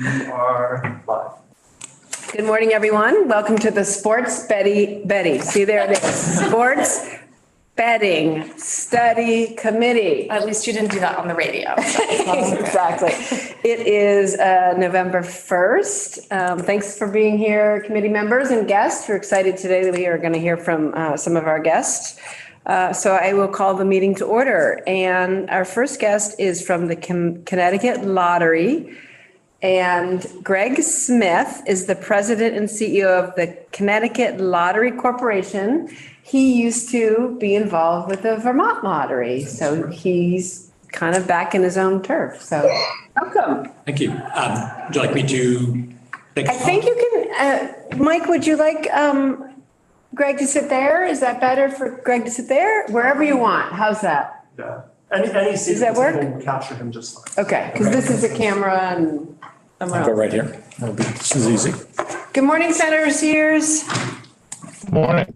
You are live. Good morning, everyone. Welcome to the Sports Betty. See, there it is. Sports Betting Study Committee. At least you didn't do that on the radio. Exactly. It is November 1st. Thanks for being here, committee members and guests. We're excited today that we are going to hear from some of our guests. So I will call the meeting to order. And our first guest is from the Connecticut Lottery. And Greg Smith is the president and CEO of the Connecticut Lottery Corporation. He used to be involved with the Vermont Lottery, so he's kind of back in his own turf. So welcome. Thank you. Would you like me to take? I think you can, Mike, would you like Greg to sit there? Is that better for Greg to sit there? Wherever you want. How's that? Yeah. Any seat Does that work? will capture him just fine. Okay, because this is a camera and I'll go right here. This is easy. Good morning, Senator Sears. Morning.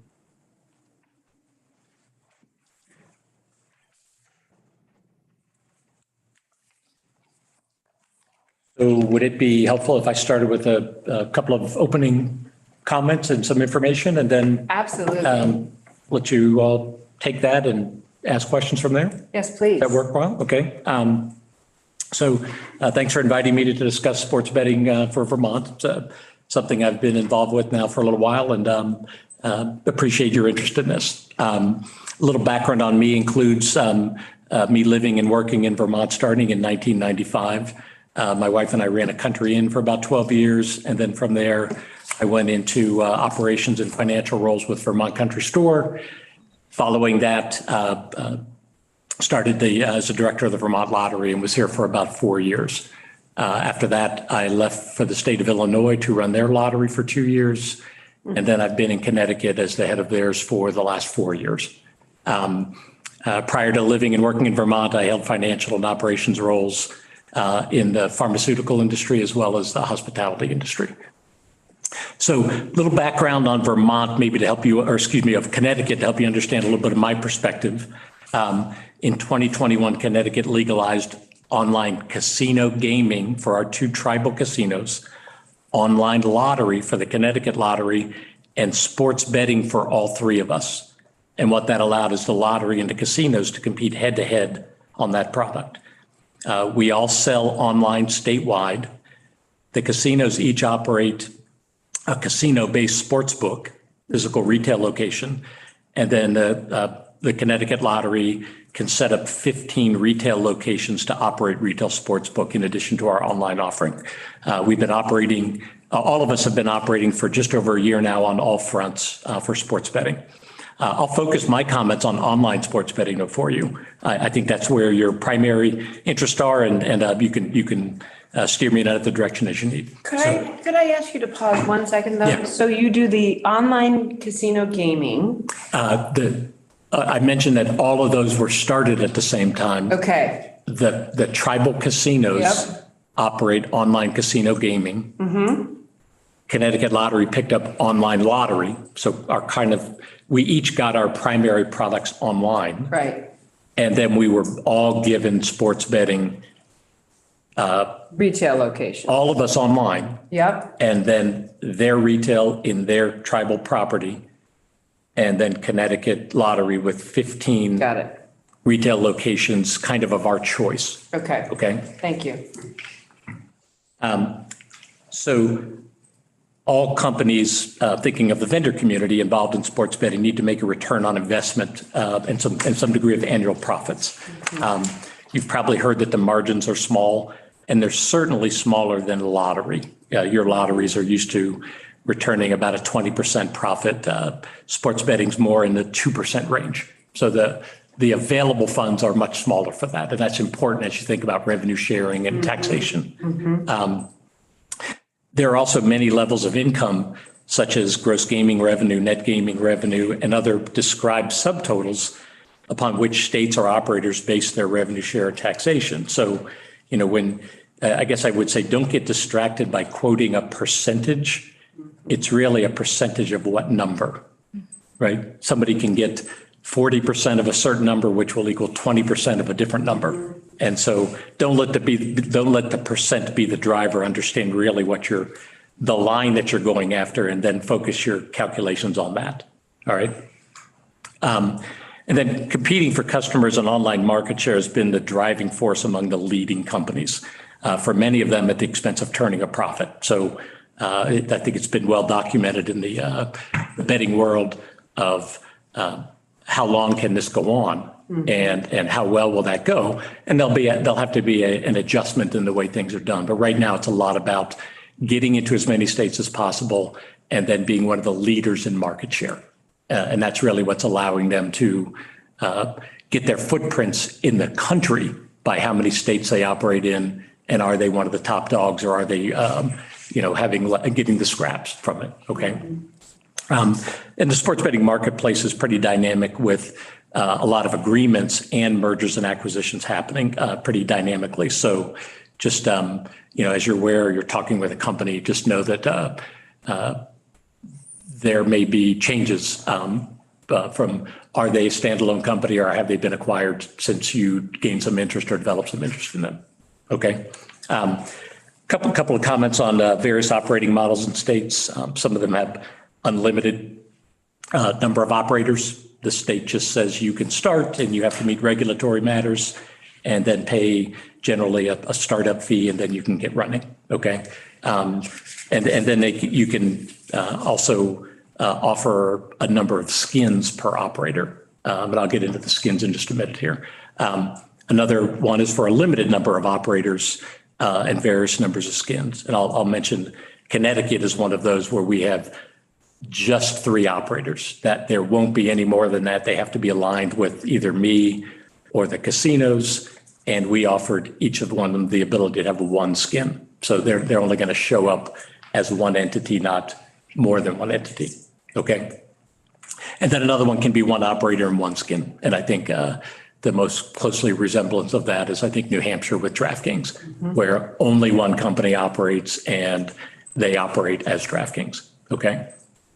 So would it be helpful if I started with a couple of opening comments and some information and then Absolutely. let you all take that and ask questions from there? Yes, please. That work well? Okay. So thanks for inviting me to discuss sports betting for Vermont. It's something I've been involved with now for a little while and appreciate your interest in this. A little background on me includes me living and working in Vermont starting in 1995. My wife and I ran a country inn for about 12 years. And then from there, I went into operations and financial roles with Vermont Country Store. Following that, started as a director of the Vermont Lottery and was here for about 4 years. After that, I left for the state of Illinois to run their lottery for 2 years. And then I've been in Connecticut as the head of theirs for the last 4 years. Prior to living and working in Vermont, I held financial and operations roles in the pharmaceutical industry as well as the hospitality industry. So a little background on Vermont, maybe to help you, or excuse me, of Connecticut, to help you understand a little bit of my perspective. In 2021, Connecticut legalized online casino gaming for our 2 tribal casinos, online lottery for the Connecticut Lottery, and sports betting for all 3 of us. And what that allowed is the lottery and the casinos to compete head to head on that product. We all sell online statewide. The casinos each operate a casino-based sports book, physical retail location, and then the Connecticut Lottery can set up 15 retail locations to operate retail sports book in addition to our online offering. We've been operating, all of us have been operating for just over a year now on all fronts for sports betting. I'll focus my comments on online sports betting for you. I think that's where your primary interests are, and you can steer me in the direction as you need. Could I ask you to pause 1 second though? Yeah. So you do the online casino gaming. I mentioned that all of those were started at the same time. Okay. The tribal casinos operate online casino gaming. Mm-hmm. Connecticut Lottery picked up online lottery. So we each got our primary products online. Right. And then we were all given sports betting, Retail location. all of us online. Yep. And then their retail in their tribal property. And then Connecticut Lottery with 15 Got it. retail locations kind of our choice. Okay. Okay. Thank you. So all companies thinking of the vendor community involved in sports betting need to make a return on investment and some degree of annual profits. You've probably heard that the margins are small, and they're certainly smaller than a lottery. Your lotteries are used to returning about a 20% profit. Sports betting's more in the 2% range. So the available funds are much smaller for that. And that's important as you think about revenue sharing and taxation. Mm-hmm. There are also many levels of income, such as gross gaming revenue, net gaming revenue, and other described subtotals upon which states or operators base their revenue share or taxation. So, when I guess I would say, don't get distracted by quoting a percentage. It's really a percentage of what number, right? Somebody can get 40% of a certain number, which will equal 20% of a different number. And so don't let the percent be the driver. Understand really what the line that you're going after, and then focus your calculations on that. All right. And then competing for customers and online market share has been the driving force among the leading companies, for many of them at the expense of turning a profit. So I think it's been well documented in the betting world of how long can this go on, and how well will that go? And there'll have to be an adjustment in the way things are done. But right now it's a lot about getting into as many states as possible and then being one of the leaders in market share. And that's really what's allowing them to get their footprints in the country by how many states they operate in, and are they one of the top dogs, or are they, getting the scraps from it? Okay. And the sports betting marketplace is pretty dynamic, with a lot of agreements and mergers and acquisitions happening pretty dynamically. So just as you're aware, you're talking with a company, just know that there may be changes from, are they a standalone company, or have they been acquired since you gained some interest or developed some interest in them? Okay. Couple of comments on various operating models in states. Some of them have unlimited number of operators. The state just says you can start, and you have to meet regulatory matters, and then pay generally a startup fee, and then you can get running. Okay. And then you can also offer a number of skins per operator. But I'll get into the skins in just a minute here. Another one is for a limited number of operators and various numbers of skins. And I'll mention Connecticut is one of those where we have just 3 operators, that there won't be any more than that. They have to be aligned with either me or the casinos. And we offered each of one of them the ability to have 1 skin. So they're only going to show up as one entity, not more than one entity. Okay. And then another one can be 1 operator and 1 skin. And I think the most closely resemblance of that is, I think, New Hampshire with DraftKings, where only 1 company operates, and they operate as DraftKings. Okay.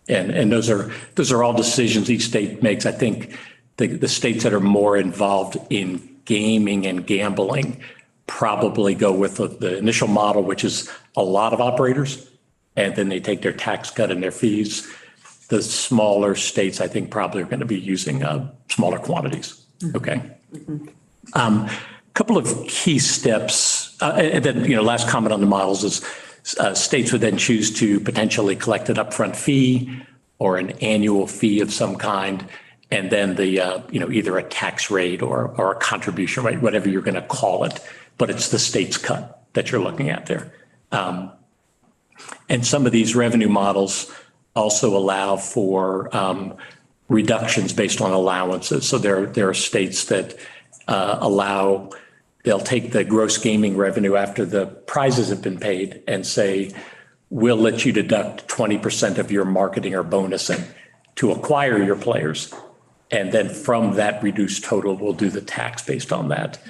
And those are all decisions each state makes. I think the states that are more involved in gaming and gambling probably go with the initial model, which is a lot of operators, and then they take their tax cut and their fees. The smaller states, I think, probably are going to be using smaller quantities. Okay. Couple of key steps, and then last comment on the models is states would then choose to potentially collect an upfront fee or an annual fee of some kind, and then the either a tax rate or a contribution rate, whatever you're going to call it, but it's the state's cut that you're looking at there. And some of these revenue models also allow for reductions based on allowances. So there are states that they'll take the gross gaming revenue after the prizes have been paid and say, we'll let you deduct 20% of your marketing or bonusing to acquire your players. And then from that reduced total, we'll do the tax based on that.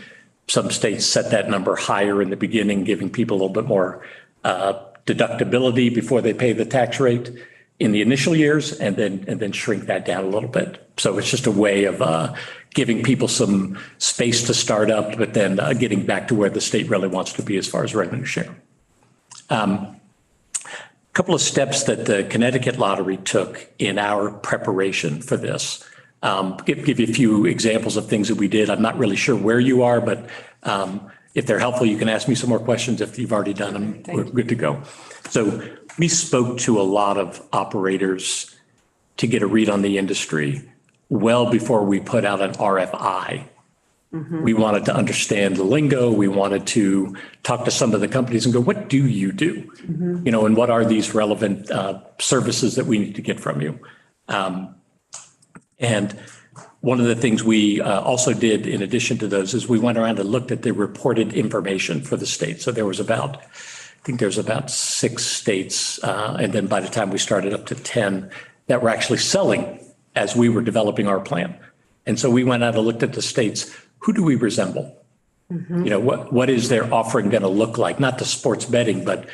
Some states set that number higher in the beginning, giving people a little bit more deductibility before they pay the tax rate in the initial years, and then shrink that down a little bit. So it's just a way of giving people some space to start up, but then getting back to where the state really wants to be as far as revenue share. Couple of steps that the Connecticut Lottery took in our preparation for this. Give you a few examples of things that we did. I'm not really sure where you are, but if they're helpful, you can ask me some more questions. If you've already done them, we're good to go. So we spoke to a lot of operators to get a read on the industry well before we put out an RFI. We wanted to understand the lingo. We wanted to talk to some of the companies and go, what do you do? And what are these relevant services that we need to get from you? And one of the things we also did in addition to those is we went around and looked at the reported information for the state. So there's about 6 states. And then by the time we started up to 10 that were actually selling as we were developing our plan. And so we went out and looked at the states. Who do we resemble? What is their offering going to look like? Not the sports betting, but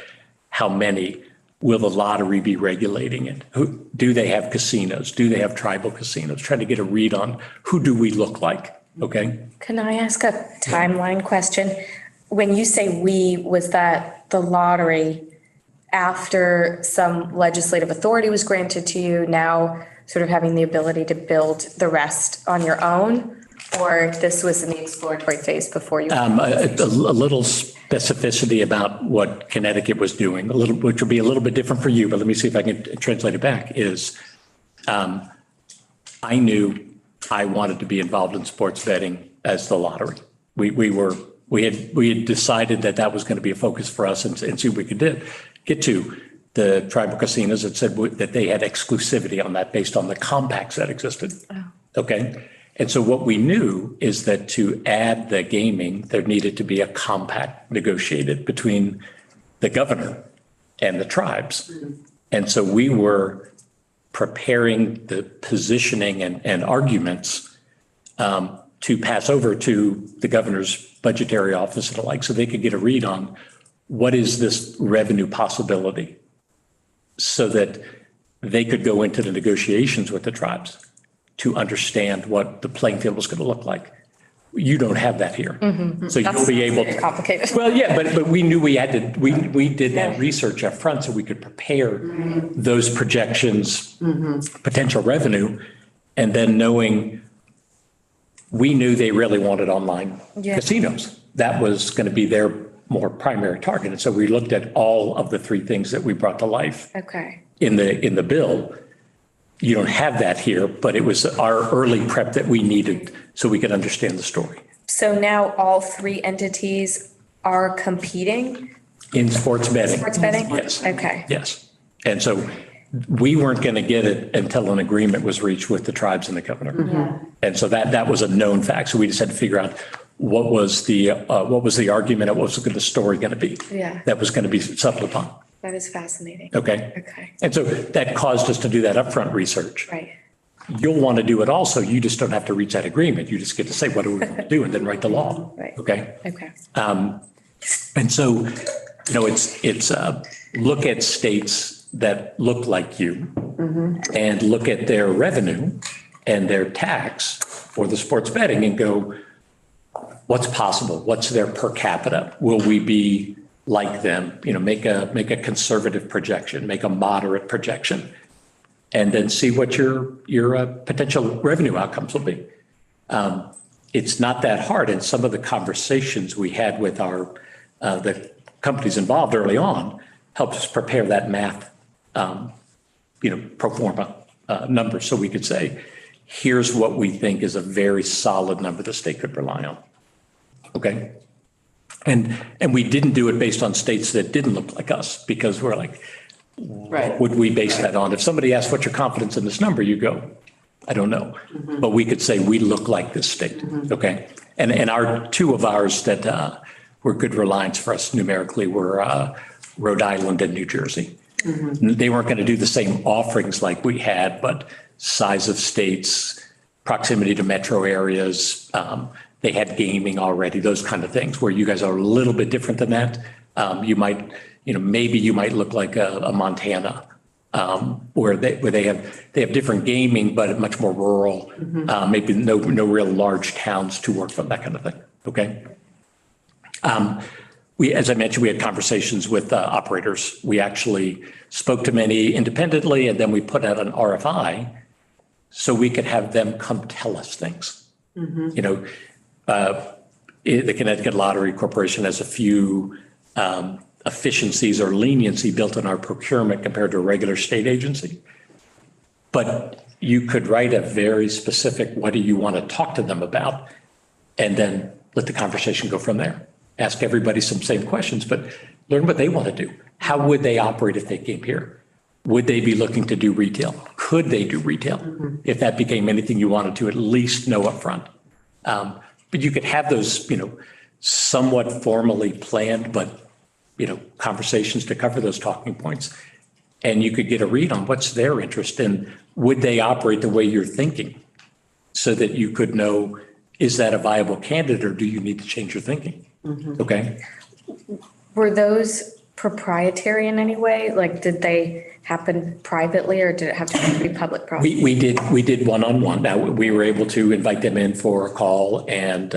how many will the lottery be regulating it? Do they have casinos? Do they have tribal casinos? Trying to get a read on who do we look like? Okay? Can I ask a timeline question? When you say we, was that the lottery after some legislative authority was granted to you, now sort of having the ability to build the rest on your own? Or this was in the exploratory phase before you? A little specificity about what Connecticut was doing, a little, which will be a little bit different for you, but let me see if I can translate it back, is I knew I wanted to be involved in sports betting as the lottery. We had decided that that was going to be a focus for us and see what we could get to. The tribal casinos had said that they had exclusivity on that based on the compacts that existed. Oh. Okay. And so what we knew is that to add the gaming, there needed to be a compact negotiated between the governor and the tribes. And so we were preparing the positioning and arguments to pass over to the governor's budgetary office and the like, so they could get a read on what is this revenue possibility, so that they could go into the negotiations with the tribes to understand what the playing field was going to look like. You don't have that here. So you'll be able to. Complicated. Well, yeah, but we knew we had to, we did that research up front so we could prepare those projections, potential revenue, and then knowing we knew they really wanted online casinos. That was going to be their more primary target. And so we looked at all of the three things that we brought to life Okay. in the bill. You don't have that here, but it was our early prep that we needed so we could understand the story. So now all three entities are competing? In sports betting. Sports betting? Yes. Okay. Yes. And so we weren't going to get it until an agreement was reached with the tribes and the governor. And so that was a known fact. So we just had to figure out what was the argument and what was the story going to be. Yeah. That was going to be settled upon. That is fascinating. Okay. Okay. And so that caused us to do that upfront research. Right. You'll want to do it also. You just don't have to reach that agreement. You just get to say, what do we want to do? And then write the law. Right. Okay. Okay. And so, it's look at states that look like you and look at their revenue and their tax for the sports betting and go, what's possible? What's their per capita? Will we be like them? Make a conservative projection, make a moderate projection, and then see what your potential revenue outcomes will be. It's not that hard. And some of the conversations we had with the companies involved early on helped us prepare that math, pro forma number. So we could say, here's what we think is a very solid number the state could rely on. Okay. And we didn't do it based on states that didn't look like us, because we're like, what would we base that on? If somebody asks what's your confidence in this number, you go, I don't know. But we could say we look like this state. Okay. And our two of ours that were good reliance for us numerically were Rhode Island and New Jersey. They weren't going to do the same offerings like we had, but size of states, proximity to metro areas, they had gaming already, those kind of things, where you guys are a little bit different than that. You might, maybe you might look like a Montana, where they have different gaming, but much more rural, maybe no real large towns to work from, that kind of thing. Okay. As I mentioned, we had conversations with operators. We actually spoke to many independently, and then we put out an RFI so we could have them come tell us things. The Connecticut Lottery Corporation has a few efficiencies or leniency built in our procurement compared to a regular state agency. But you could write a very specific, what do you want to talk to them about? And then let the conversation go from there. Ask everybody some same questions, but learn what they want to do. How would they operate if they came here? Would they be looking to do retail? Could they do retail? If that became anything you wanted to at least know upfront. But you could have those, somewhat formally planned, but, conversations to cover those talking points. And you could get a read on what's their interest in. Would they operate the way you're thinking? So that you could know, is that a viable candidate or do you need to change your thinking? Okay. Were those proprietary in any way? Like, did they happen privately or did it have to be public process? We did one-on-one. Now, we were able to invite them in for a call and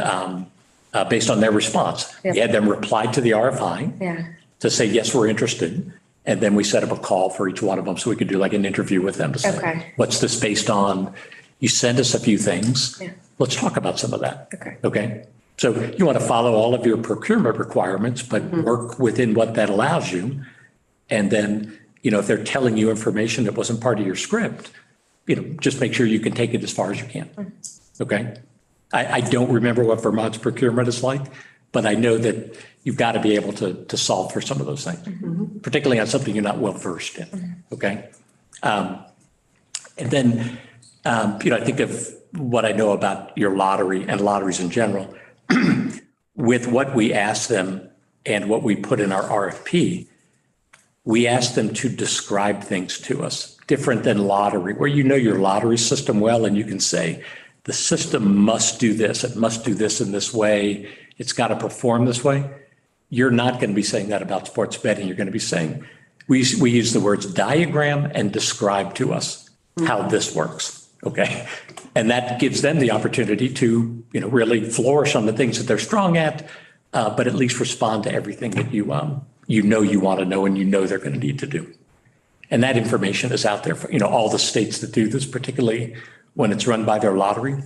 based on their response. We had them reply to the RFI Yeah, to say, yes, we're interested. And then we set up a call for each one of them so we could do like an interview with them to say, Okay. what's this based on? You send us a few things. Yeah. Let's talk about some of that. Okay. Okay. So you want to follow all of your procurement requirements, but work within what that allows you. And then, if they're telling you information that wasn't part of your script, just make sure you can take it as far as you can. Okay. I don't remember what Vermont's procurement is like, but I know that you've got to be able to solve for some of those things, particularly on something you're not well versed in. Okay. And then, I think of what I know about your lottery and lotteries in general. With what we ask them and what we put in our RFP, we ask them to describe things to us, different than lottery, where your lottery system well, and you can say, the system must do this, it must do this in this way, it's got to perform this way. You're not going to be saying that about sports betting. You're going to be saying, we use the words diagram and describe to us how this works, okay? And that gives them the opportunity to, really flourish on the things that they're strong at, but at least respond to everything that you want to know and they're going to need to do. And that information is out there for, all the states that do this, particularly when it's run by their lottery.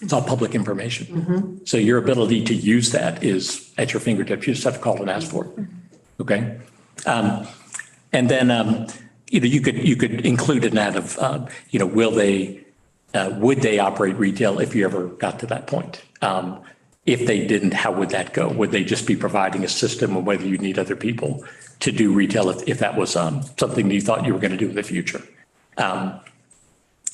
It's all public information. So your ability to use that is at your fingertips. You just have to call and ask for it. Okay. And then, you could include in that of, would they operate retail if you ever got to that point? If they didn't, how would that go? Would they just be providing a system, or whether you need other people to do retail if that was something that you thought you were going to do in the future? And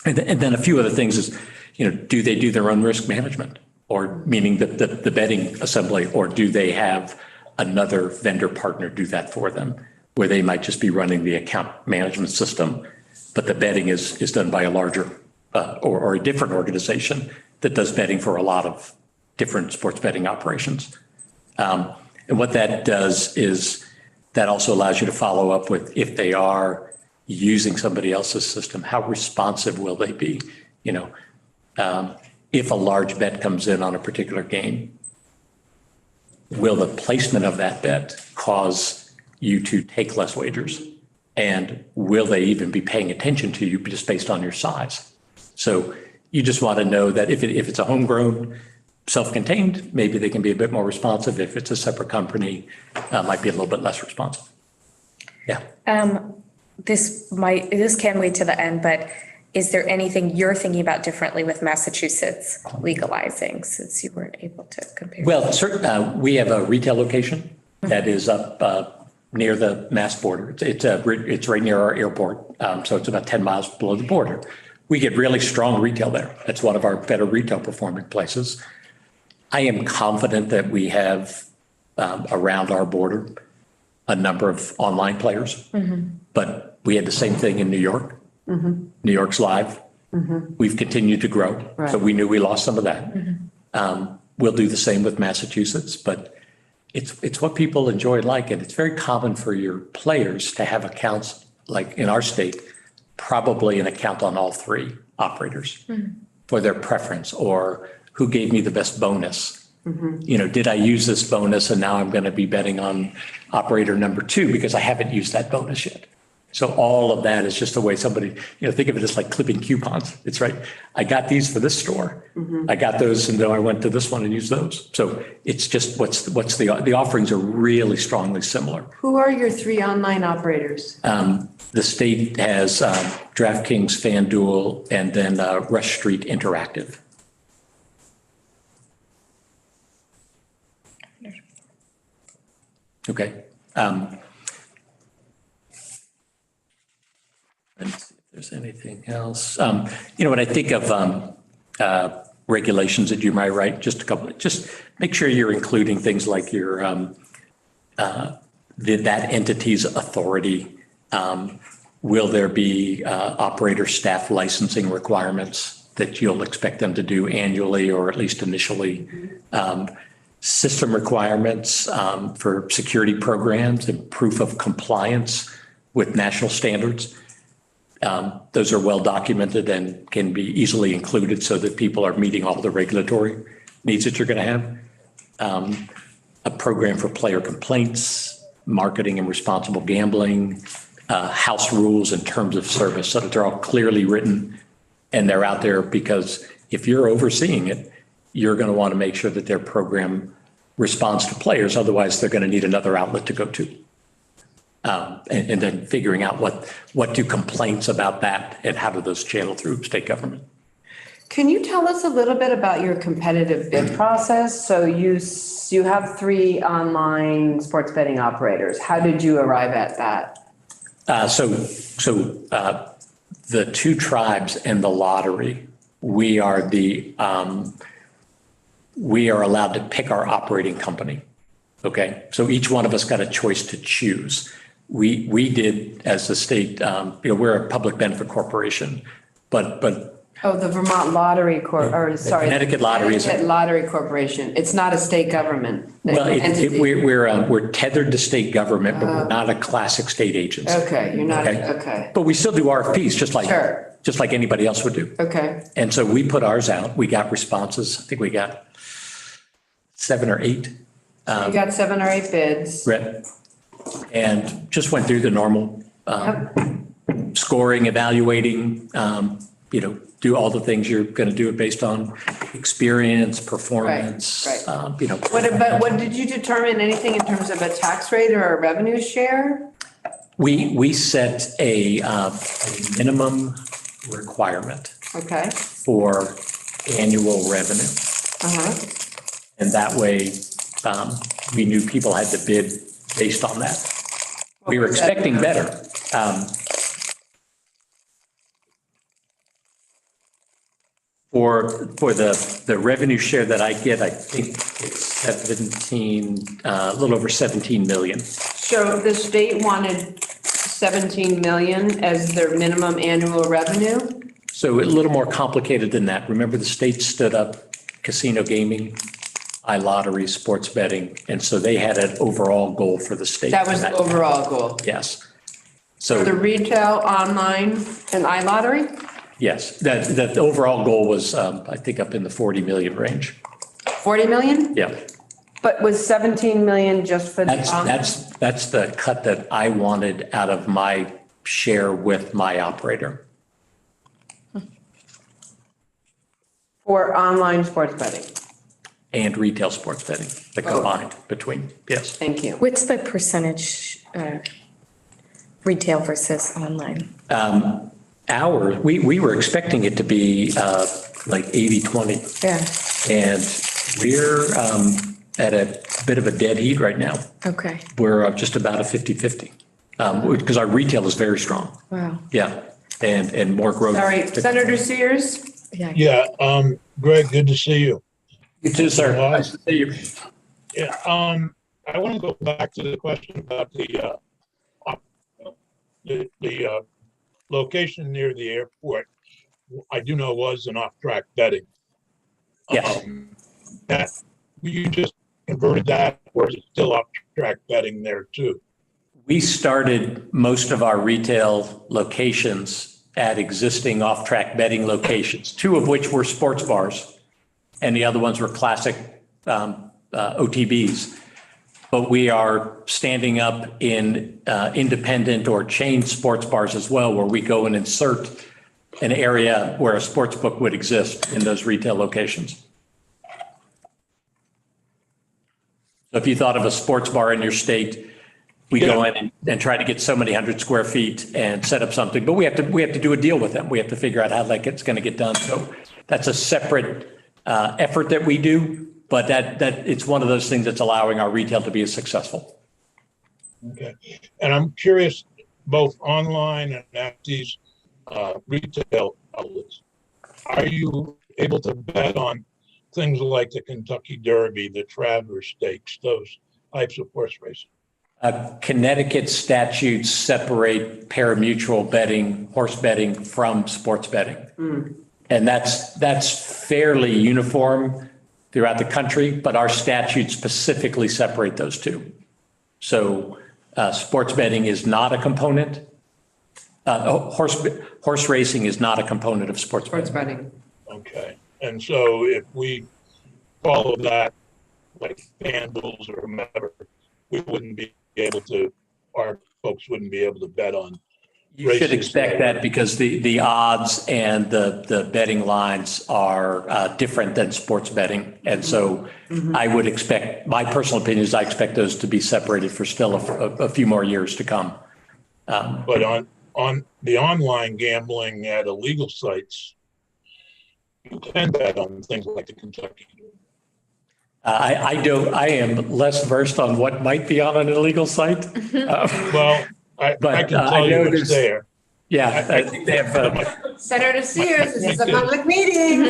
then a few other things is, do they do their own risk management, or meaning the betting assembly, or do they have another vendor partner do that for them, where they might just be running the account management system, but the betting is done by a larger or a different organization that does betting for a lot of different sports betting operations. And what that does is that also allows you to follow up with, if they are using somebody else's system, how responsive will they be? If a large bet comes in on a particular game, will the placement of that bet cause you to take less wagers? And will they even be paying attention to you just based on your size? So you just want to know that if it's a homegrown, self-contained, maybe they can be a bit more responsive. If it's a separate company, might be a little bit less responsive. Yeah. this can lead to the end, but is there anything you're thinking about differently with Massachusetts legalizing, since you weren't able to compare? Well, we have a retail location that is up near the Mass border. It's right near our airport, so it's about 10 miles below the border. We get really strong retail there. That's one of our better retail performing places. I am confident that we have around our border a number of online players, but we had the same thing in New York. New York's live. We've continued to grow. Right. So we knew we lost some of that. We'll do the same with Massachusetts, but it's what people enjoy and like. And it's very common for your players to have accounts, like in our state, probably an account on all three operators for their preference, or who gave me the best bonus. Did I use this bonus and now I'm going to be betting on operator number 2 because I haven't used that bonus yet. So all of that is just a way somebody, think of it as like clipping coupons. It's right. I got these for this store. I got those and then I went to this one and used those. So it's just the offerings are really strongly similar. Who are your 3 online operators? The state has DraftKings, FanDuel, and then Rush Street Interactive. Okay. Let's see if there's anything else. When I think of regulations that you might write, just make sure you're including things like your that entity's authority. Will there be operator staff licensing requirements that you'll expect them to do annually or at least initially? system requirements for security programs and proof of compliance with national standards. Those are well documented and can be easily included so that people are meeting all the regulatory needs that you're going to have. A program for player complaints, marketing and responsible gambling, house rules and terms of service, so that they're all clearly written and they're out there, because if you're overseeing it, you're going to want to make sure that their program responds to players. Otherwise, they're going to need another outlet to go to. And then figuring out what do complaints about that and how do those channel through state government. Can you tell us a little bit about your competitive bid process? So you have 3 online sports betting operators. How did you arrive at that? So the 2 tribes and the lottery, we are allowed to pick our operating company. Okay, so each one of us got a choice to choose. We did, as the state, we're a public benefit corporation, but Oh, the Vermont Lottery Connecticut Lottery is Connecticut Lottery Corporation. It's not a state government entity. we're tethered to state government, but we're not a classic state agency. Okay, you're not, Okay. okay, But we still do RFPs, Sure. just like anybody else would do. okay. And so we put ours out. We got responses. I think we got 7 or 8. You got 7 or 8 bids. Brett, and just went through the normal scoring, evaluating, do all the things you're going to do it based on experience, performance, Right. What did you determine, anything in terms of a tax rate or a revenue share? We set a minimum requirement Okay. for annual revenue. Uh-huh. And that way, we knew people had to bid based on that. We were was that? expecting better. For the revenue share that I get, I think it's a little over 17 million. So the state wanted 17 million as their minimum annual revenue? So a little more complicated than that. Remember, the state stood up casino gaming, iLottery, sports betting, and so they had an overall goal for the state. That was the overall goal. Yes. The So, retail, online, and iLottery? yes, the overall goal was, I think, up in the 40 million range. 40 million? Yeah. But was 17 million just for the online? That's the cut that I wanted out of my share with my operator. For online sports betting? And retail sports betting, the combined between, yes. Thank you. What's the percentage retail versus online? We were expecting it to be like 80-20. Yeah, And we're at a bit of a dead heat right now. okay, We're just about a 50-50 because our retail is very strong. wow, Yeah. And more growth. Sorry, Senator Sears? yeah. Yeah, Greg, good to see you. You too, sir. Nice to see you. Yeah, I want to go back to the question about the location near the airport. I do know was an off-track betting. Yes. That, you just converted that, or is it still off-track betting there too? We started most of our retail locations at existing off-track betting locations, 2 of which were sports bars, and the other ones were classic OTBs. But we are standing up in independent or chain sports bars as well, where we go and insert an area where a sports book would exist in those retail locations. So if you thought of a sports bar in your state, we go in and try to get so many 100 square feet and set up something, but we have to do a deal with them. We have to figure out how it's going to get done. So that's a separate effort that we do, but that it's one of those things that's allowing our retail to be as successful. Okay, and I'm curious, both online and at these retail outlets, are you able to bet on things like the Kentucky Derby, the Travers Stakes, those types of horse racing? Connecticut statutes separate parimutuel betting, horse betting from sports betting. And that's fairly uniform. throughout the country, but our statutes specifically separate those two. So sports betting is not a component. Horse racing is not a component of sports Sports betting. betting. Okay, and so if we follow that, like FanDuels or whomever, we wouldn't be able to, our folks wouldn't be able to bet on. You should races expect that because the odds and the betting lines are different than sports betting. And so I would expect, my personal opinion is I expect those to be separated for still a few more years to come. But on the online gambling at illegal sites, you can bet on things like the Kentucky. I am less versed on what might be on an illegal site. Well, I But, can I tell know you there's- it's there. Yeah, I think they have Senator Sears, this is a public meeting.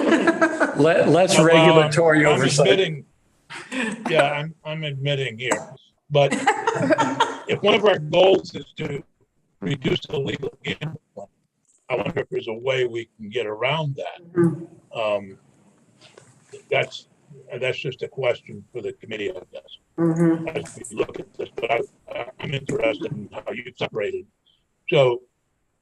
less Well, regulatory I'm oversight. admitting- Yeah, I'm admitting here, but if one of our goals is to reduce illegal gambling, I wonder if there's a way we can get around that. That's just a question for the committee, I guess. As we look at this, but I'm interested in how you separated. So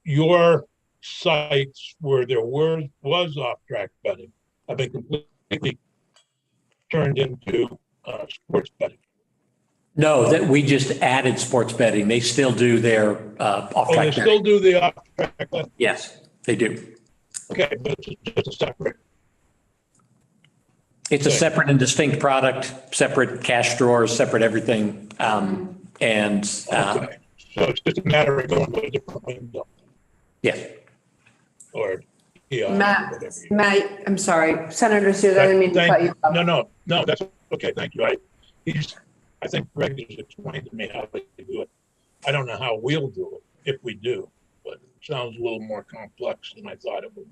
your sites where there was off-track betting have been completely turned into sports betting. No, that we just added sports betting. They still do their Oh, they off-track still betting. do the off-track betting? Yes, they do. Okay, but it's just a separate. It's a Okay. separate and distinct product, separate cash drawers, separate everything. And Okay. So it's just a matter of going to a different window yeah, or. Yeah, Matt, I'm sorry, Senator Sears, I didn't mean to cut you off. No, that's okay. Thank you. I think Greg just explained to me how they do it. I don't know how we'll do it if we do, but it sounds a little more complex than I thought it would.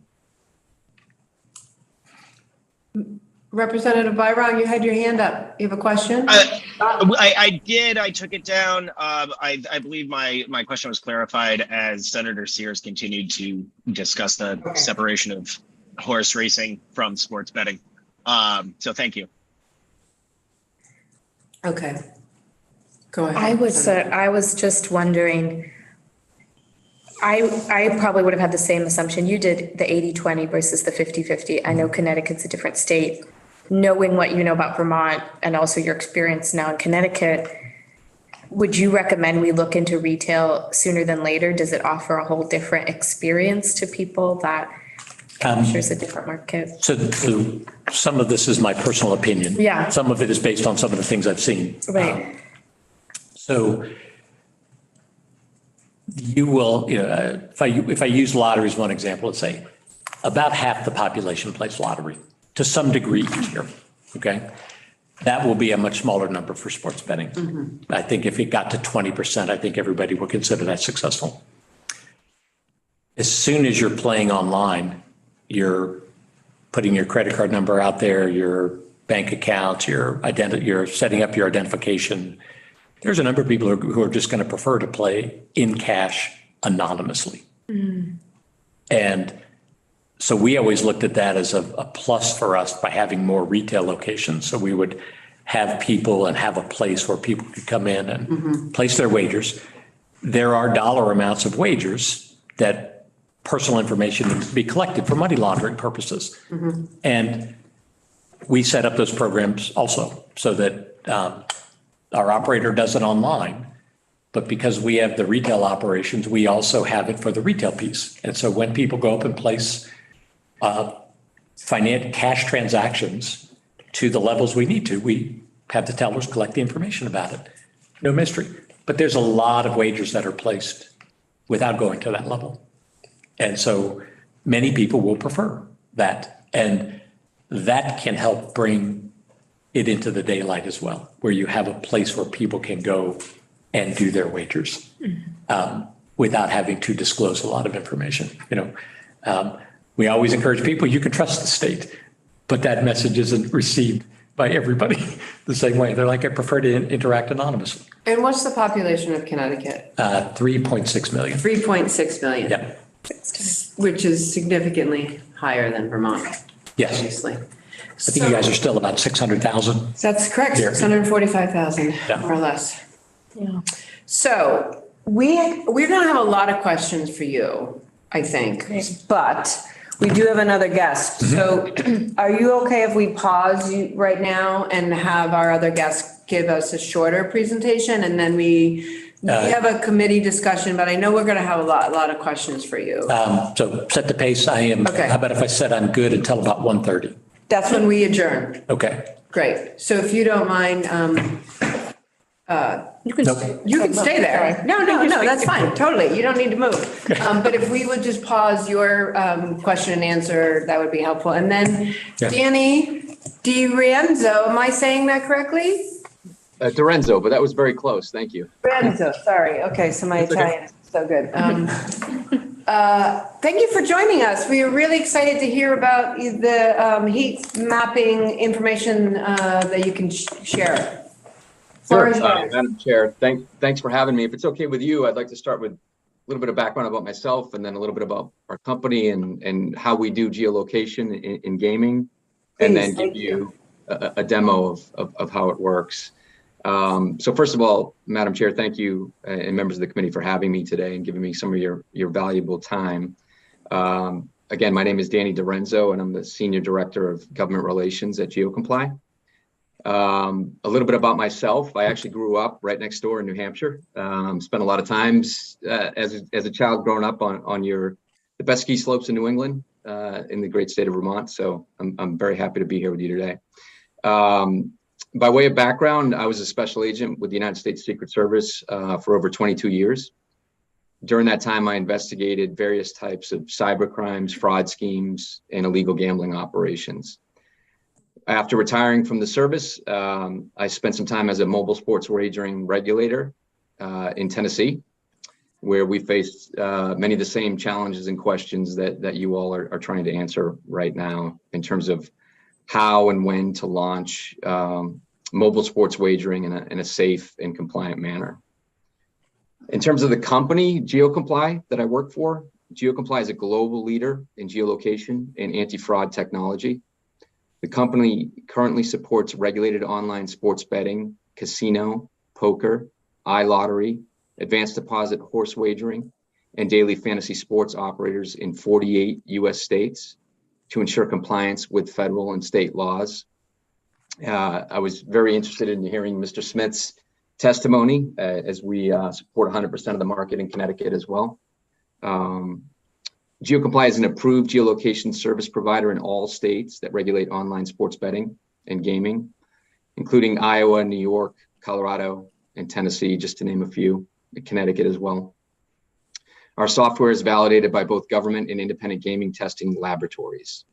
Representative Byron, you had your hand up. You have a question? I did. I took it down. I believe my question was clarified as Senator Sears continued to discuss the separation of horse racing from sports betting. So thank you. Okay. Go ahead. I was just wondering, I probably would have had the same assumption. You did the 80-20 versus the 50-50. I know Connecticut's a different state. Knowing what you know about Vermont and also your experience now in Connecticut, would you recommend we look into retail sooner than later? Does it offer a whole different experience to people that captures a different market? so some of this is my personal opinion. Yeah. Some of it is based on some of the things I've seen. Right. So you will, if I use lottery as one example, let's say about half the population plays lottery to some degree each year, okay? That will be a much smaller number for sports betting. I think if it got to 20%, I think everybody would consider that successful. As soon as you're playing online, you're putting your credit card number out there, your bank account, you're setting up your identification. There's a number of people who are just going to prefer to play in cash anonymously. And so we always looked at that as a plus for us by having more retail locations. So we would have people and have a place where people could come in and place their wagers. There are dollar amounts of wagers that personal information needs to be collected for money laundering purposes. And we set up those programs also so that our operator does it online. But because we have the retail operations, we also have it for the retail piece. And so when people go up and place cash transactions to the levels we need to, we have the tellers collect the information about it. No mystery. But there's a lot of wagers that are placed without going to that level. And so many people will prefer that. And that can help bring it into the daylight as well, where you have a place where people can go and do their wagers without having to disclose a lot of information. We always encourage people, you can trust the state, but that message isn't received by everybody the same way. They're like, I prefer to interact anonymously. And what's the population of Connecticut? 3.6 million. 3.6 million. Yeah. Which is significantly higher than Vermont, Yes. obviously. I think you guys are still about 600,000. That's correct, Here. 645,000, Yeah. more or less. Yeah. So we're going to have a lot of questions for you, I think, but we do have another guest. So are you okay if we pause you right now and have our other guest give us a shorter presentation? And then we have a committee discussion, but I know we're going to have a lot of questions for you. So set the pace. I am, Okay. how about if I said I'm good until about 1:30? That's when we adjourn. Okay. Great. So if you don't mind, You can Nope. stay. you can stay there. Sorry. No, that's fine. Totally. You don't need to move. But if we would just pause your question and answer, that would be helpful. And then Yeah. Danny DiRienzo, am I saying that correctly? Dorenzo, but that was very close. Thank you. Renzo, sorry. Okay, so my okay. Italian is so good. Thank you for joining us. We are really excited to hear about the heat mapping information that you can share. Floor is yours. Madam Chair, thanks for having me. If it's okay with you, I'd like to start with a little bit of background about myself and then a little bit about our company and how we do geolocation in gaming, and then Please, give thank you a demo of how it works. So first of all, Madam Chair, thank you and members of the committee for having me today and giving me some of your valuable time. Again, my name is Danny DiRienzo, and I'm the Senior Director of Government Relations at GeoComply. A little bit about myself. I actually grew up right next door in New Hampshire. Spent a lot of times as a child growing up on the best ski slopes in New England in the great state of Vermont. So I'm very happy to be here with you today. By way of background, I was a special agent with the United States Secret Service for over 22 years. During that time, I investigated various types of cyber crimes, fraud schemes, and illegal gambling operations. After retiring from the service, I spent some time as a mobile sports wagering regulator in Tennessee, where we faced many of the same challenges and questions that you all are trying to answer right now in terms of how and when to launch mobile sports wagering in a safe and compliant manner. In terms of the company, GeoComply, that I work for, GeoComply is a global leader in geolocation and anti-fraud technology. The company currently supports regulated online sports betting, casino, poker, iLottery, advanced deposit horse wagering, and daily fantasy sports operators in 48 US states to ensure compliance with federal and state laws. I was very interested in hearing Mr. Smith's testimony as we support 100% of the market in Connecticut as well. GeoComply is an approved geolocation service provider in all states that regulate online sports betting and gaming, including Iowa, New York, Colorado, and Tennessee, just to name a few, and Connecticut as well. Our software is validated by both government and independent gaming testing laboratories.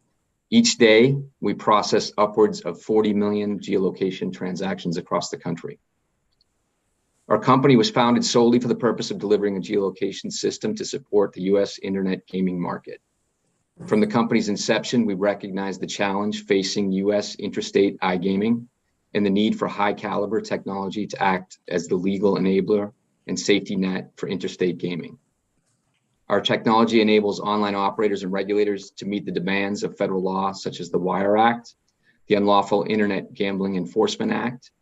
Each day, we process upwards of 40 million geolocation transactions across the country. Our company was founded solely for the purpose of delivering a geolocation system to support the US internet gaming market. From the company's inception, we recognized the challenge facing US interstate iGaming and the need for high caliber technology to act as the legal enabler and safety net for interstate gaming. Our technology enables online operators and regulators to meet the demands of federal law, such as the Wire Act, the Unlawful Internet Gambling Enforcement Act,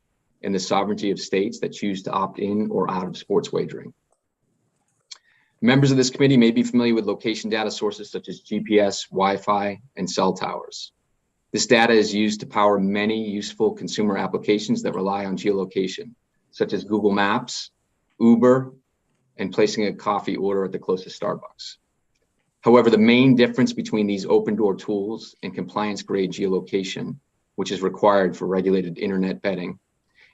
and the sovereignty of states that choose to opt in or out of sports wagering. Members of this committee may be familiar with location data sources such as GPS, Wi-Fi, and cell towers. This data is used to power many useful consumer applications that rely on geolocation, such as Google Maps, Uber, and placing a coffee order at the closest Starbucks. However, the main difference between these open door tools and compliance-grade geolocation, which is required for regulated internet betting,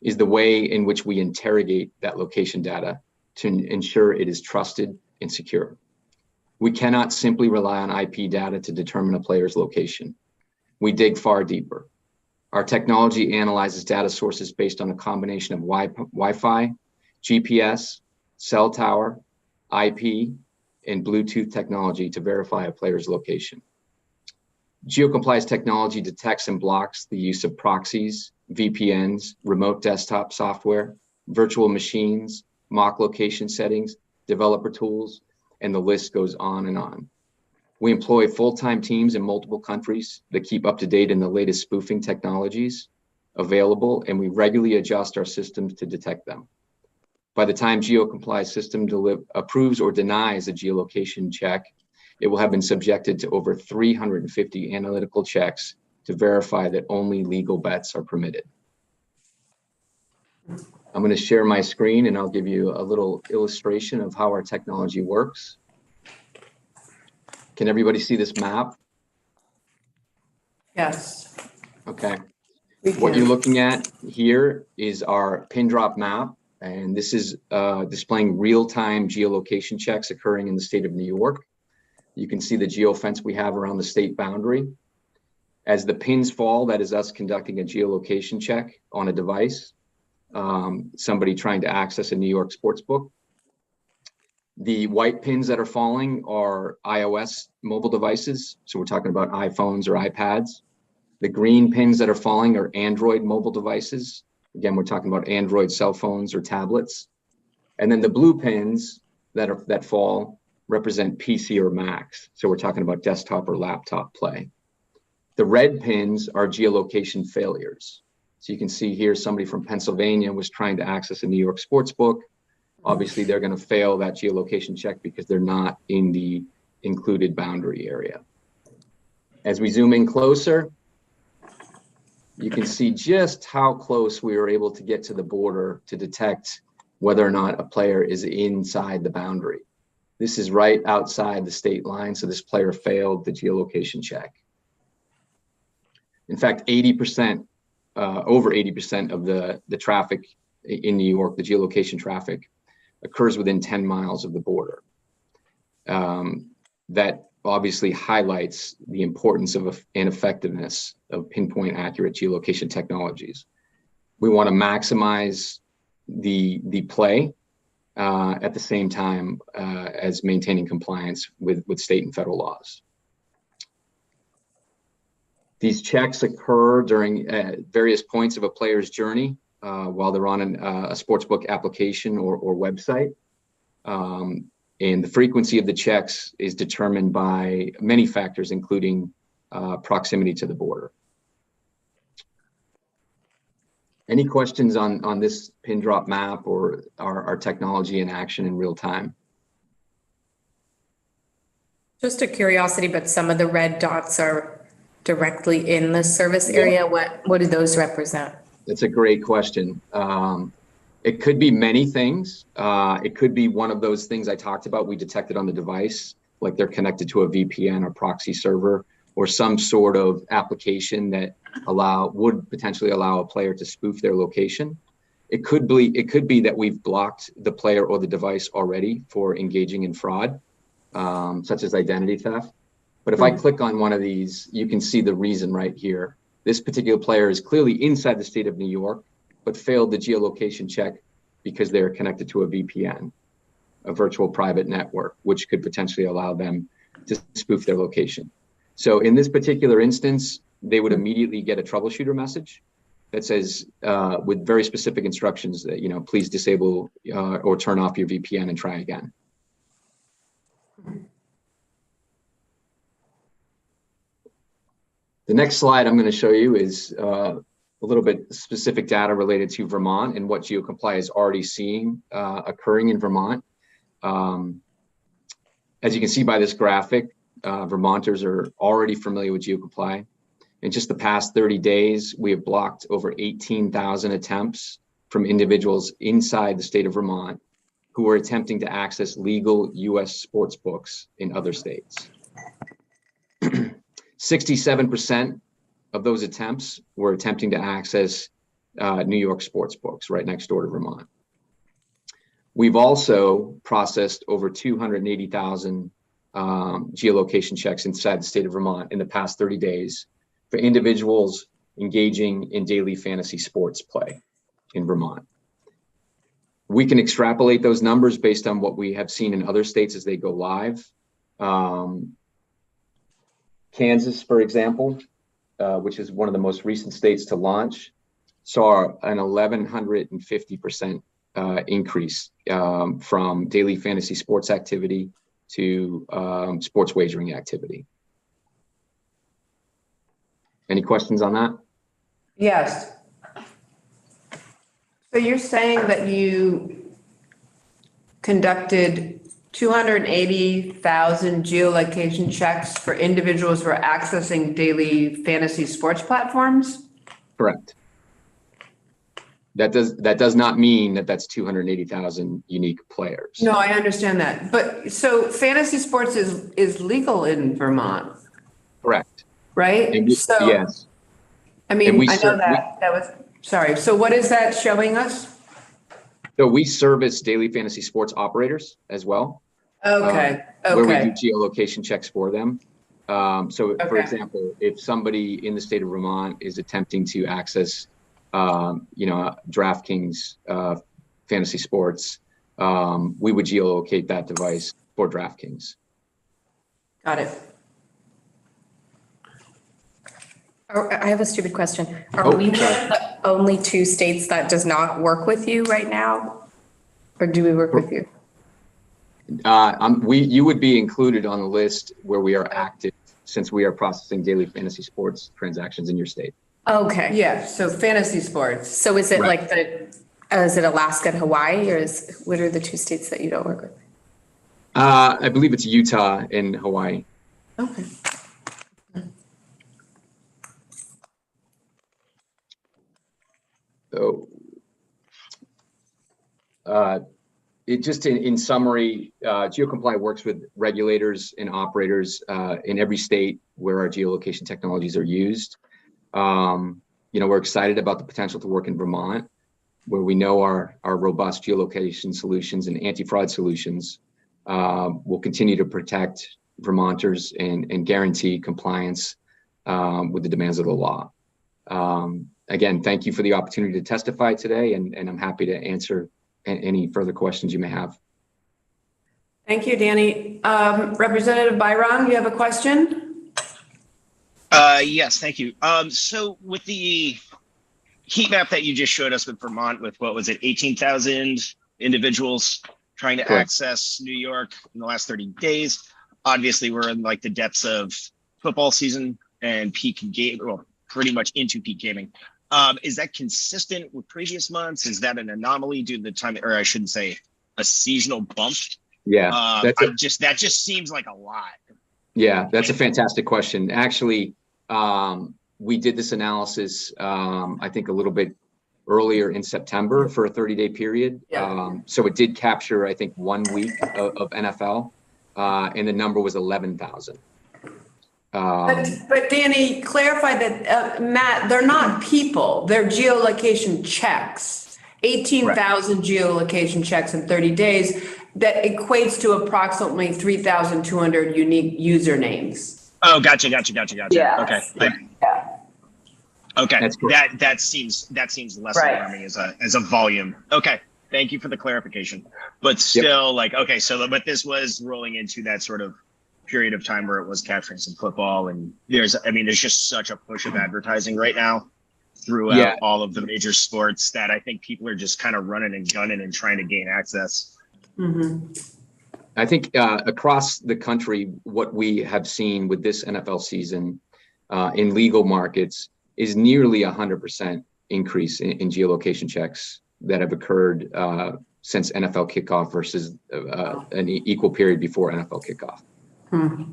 is the way in which we interrogate that location data to ensure it is trusted and secure. We cannot simply rely on IP data to determine a player's location. We dig far deeper. Our technology analyzes data sources based on a combination of Wi-Fi, GPS, cell tower, IP, and Bluetooth technology to verify a player's location. GeoComply's technology detects and blocks the use of proxies, VPNs, remote desktop software, virtual machines, mock location settings, developer tools, and the list goes on and on. We employ full-time teams in multiple countries that keep up to date in the latest spoofing technologies available, and we regularly adjust our systems to detect them. By the time GeoComply's system approves or denies a geolocation check, it will have been subjected to over 350 analytical checks to verify that only legal bets are permitted. I'm going to share my screen and I'll give you a little illustration of how our technology works. Can everybody see this map? Yes. Okay. We What can. you're looking at here is our pin drop map, and this is displaying real-time geolocation checks occurring in the state of New York. You can see the geofence we have around the state boundary. As the pins fall, that is us conducting a geolocation check on a device, somebody trying to access a New York sportsbook. The white pins that are falling are iOS mobile devices. So we're talking about iPhones or iPads. The green pins that are falling are Android mobile devices. Again, we're talking about Android cell phones or tablets. And then the blue pins that fall represent PC or Macs. So we're talking about desktop or laptop play. The red pins are geolocation failures. So you can see here somebody from Pennsylvania was trying to access a New York sportsbook. Obviously, they're going to fail that geolocation check because they're not in the included boundary area. As we zoom in closer, you can see just how close we were able to get to the border to detect whether or not a player is inside the boundary. This is right outside the state line, so this player failed the geolocation check. In fact, 80%, over 80% of the traffic in New York, the geolocation traffic, occurs within 10 miles of the border. That obviously highlights the importance of and effectiveness of pinpoint accurate geolocation technologies. We want to maximize the play at the same time as maintaining compliance with state and federal laws. These checks occur during various points of a player's journey while they're on a sportsbook application or website. And the frequency of the checks is determined by many factors, including proximity to the border. Any questions on this pin drop map or our technology in action in real time? Just a curiosity, but some of the red dots are directly in the service area. What do those represent? That's a great question. It could be many things. It could be one of those things I talked about we detected on the device, like they're connected to a VPN or proxy server or some sort of application that would potentially allow a player to spoof their location. It could be that we've blocked the player or the device already for engaging in fraud, such as identity theft. But if I click on one of these, you can see the reason right here. This particular player is clearly inside the state of New York, but failed the geolocation check because they're connected to a VPN, a virtual private network, which could potentially allow them to spoof their location. So in this particular instance, they would immediately get a troubleshooter message that says, with very specific instructions that, please disable or turn off your VPN and try again. The next slide I'm going to show you is a little bit specific data related to Vermont and what GeoComply is already seeing occurring in Vermont. As you can see by this graphic, Vermonters are already familiar with GeoComply. In just the past 30 days, we have blocked over 18,000 attempts from individuals inside the state of Vermont who are attempting to access legal U.S. sports books in other states. 67% of those attempts were attempting to access New York sports books right next door to Vermont. We've also processed over 280,000 geolocation checks inside the state of Vermont in the past 30 days for individuals engaging in daily fantasy sports play in Vermont. We can extrapolate those numbers based on what we have seen in other states as they go live. Kansas, for example, which is one of the most recent states to launch, saw an 1,150% increase from daily fantasy sports activity to sports wagering activity. Any questions on that? Yes. So you're saying that you conducted 280,000 geolocation checks for individuals who are accessing daily fantasy sports platforms? Correct. That does not mean that that's 280,000 unique players. No, I understand that. But so fantasy sports is legal in Vermont, Correct. right? And So, yes. I mean, And we I know cer- that was, sorry. So what is that showing us? So we service daily fantasy sports operators as well. Okay, Where we do okay. geolocation checks for them. So for Okay. example, if somebody in the state of Vermont is attempting to access, DraftKings fantasy sports, we would geolocate that device for DraftKings. Got it. I have a stupid question. Are Oh, we one sorry. of the only two states that does not work with you right now? Or do we work with you? You would be included on the list where we are active, since we are processing daily fantasy sports transactions in your state. Okay. Yeah, so fantasy sports. So is it Right. like is it Alaska and Hawaii, or what are the two states that you don't work with? I believe it's Utah and Hawaii. Okay. So, it just in summary, GeoComply works with regulators and operators in every state where our geolocation technologies are used. We're excited about the potential to work in Vermont, where we know our robust geolocation solutions and anti-fraud solutions will continue to protect Vermonters and guarantee compliance with the demands of the law. Again, thank you for the opportunity to testify today, and I'm happy to answer any further questions you may have. Thank you, Danny. Representative Byron, you have a question? Yes, thank you. So with the heat map that you just showed us with Vermont, with what was it, 18,000 individuals trying to Correct. access New York in the last 30 days. Obviously, we're in like the depths of football season and peak game, well, pretty much into peak gaming. Is that consistent with previous months? Is that an anomaly due to the time, or I shouldn't say a seasonal bump? Yeah, that just seems like a lot. Yeah, that's a fantastic question. Actually, we did this analysis, I think a little bit earlier in September for a 30-day period. Yeah. So it did capture, I think, 1 week of NFL, and the number was 11,000. But Danny, clarify that, Matt, they're not people, they're geolocation checks. 18,000 geolocation checks in 30 days. That equates to approximately 3,200 unique usernames. Oh, gotcha. Yeah. Okay. Yeah. Okay, That's correct. that seems less Right. alarming as a volume. Okay, thank you for the clarification. But still, but this was rolling into that sort of period of time where it was capturing some football, and there's just such a push of advertising right now throughout all of the major sports that I think people are just kind of running and gunning and trying to gain access. Mm-hmm. I think across the country, what we have seen with this NFL season in legal markets is nearly 100% increase in geolocation checks that have occurred since NFL kickoff versus an equal period before NFL kickoff. Hmm.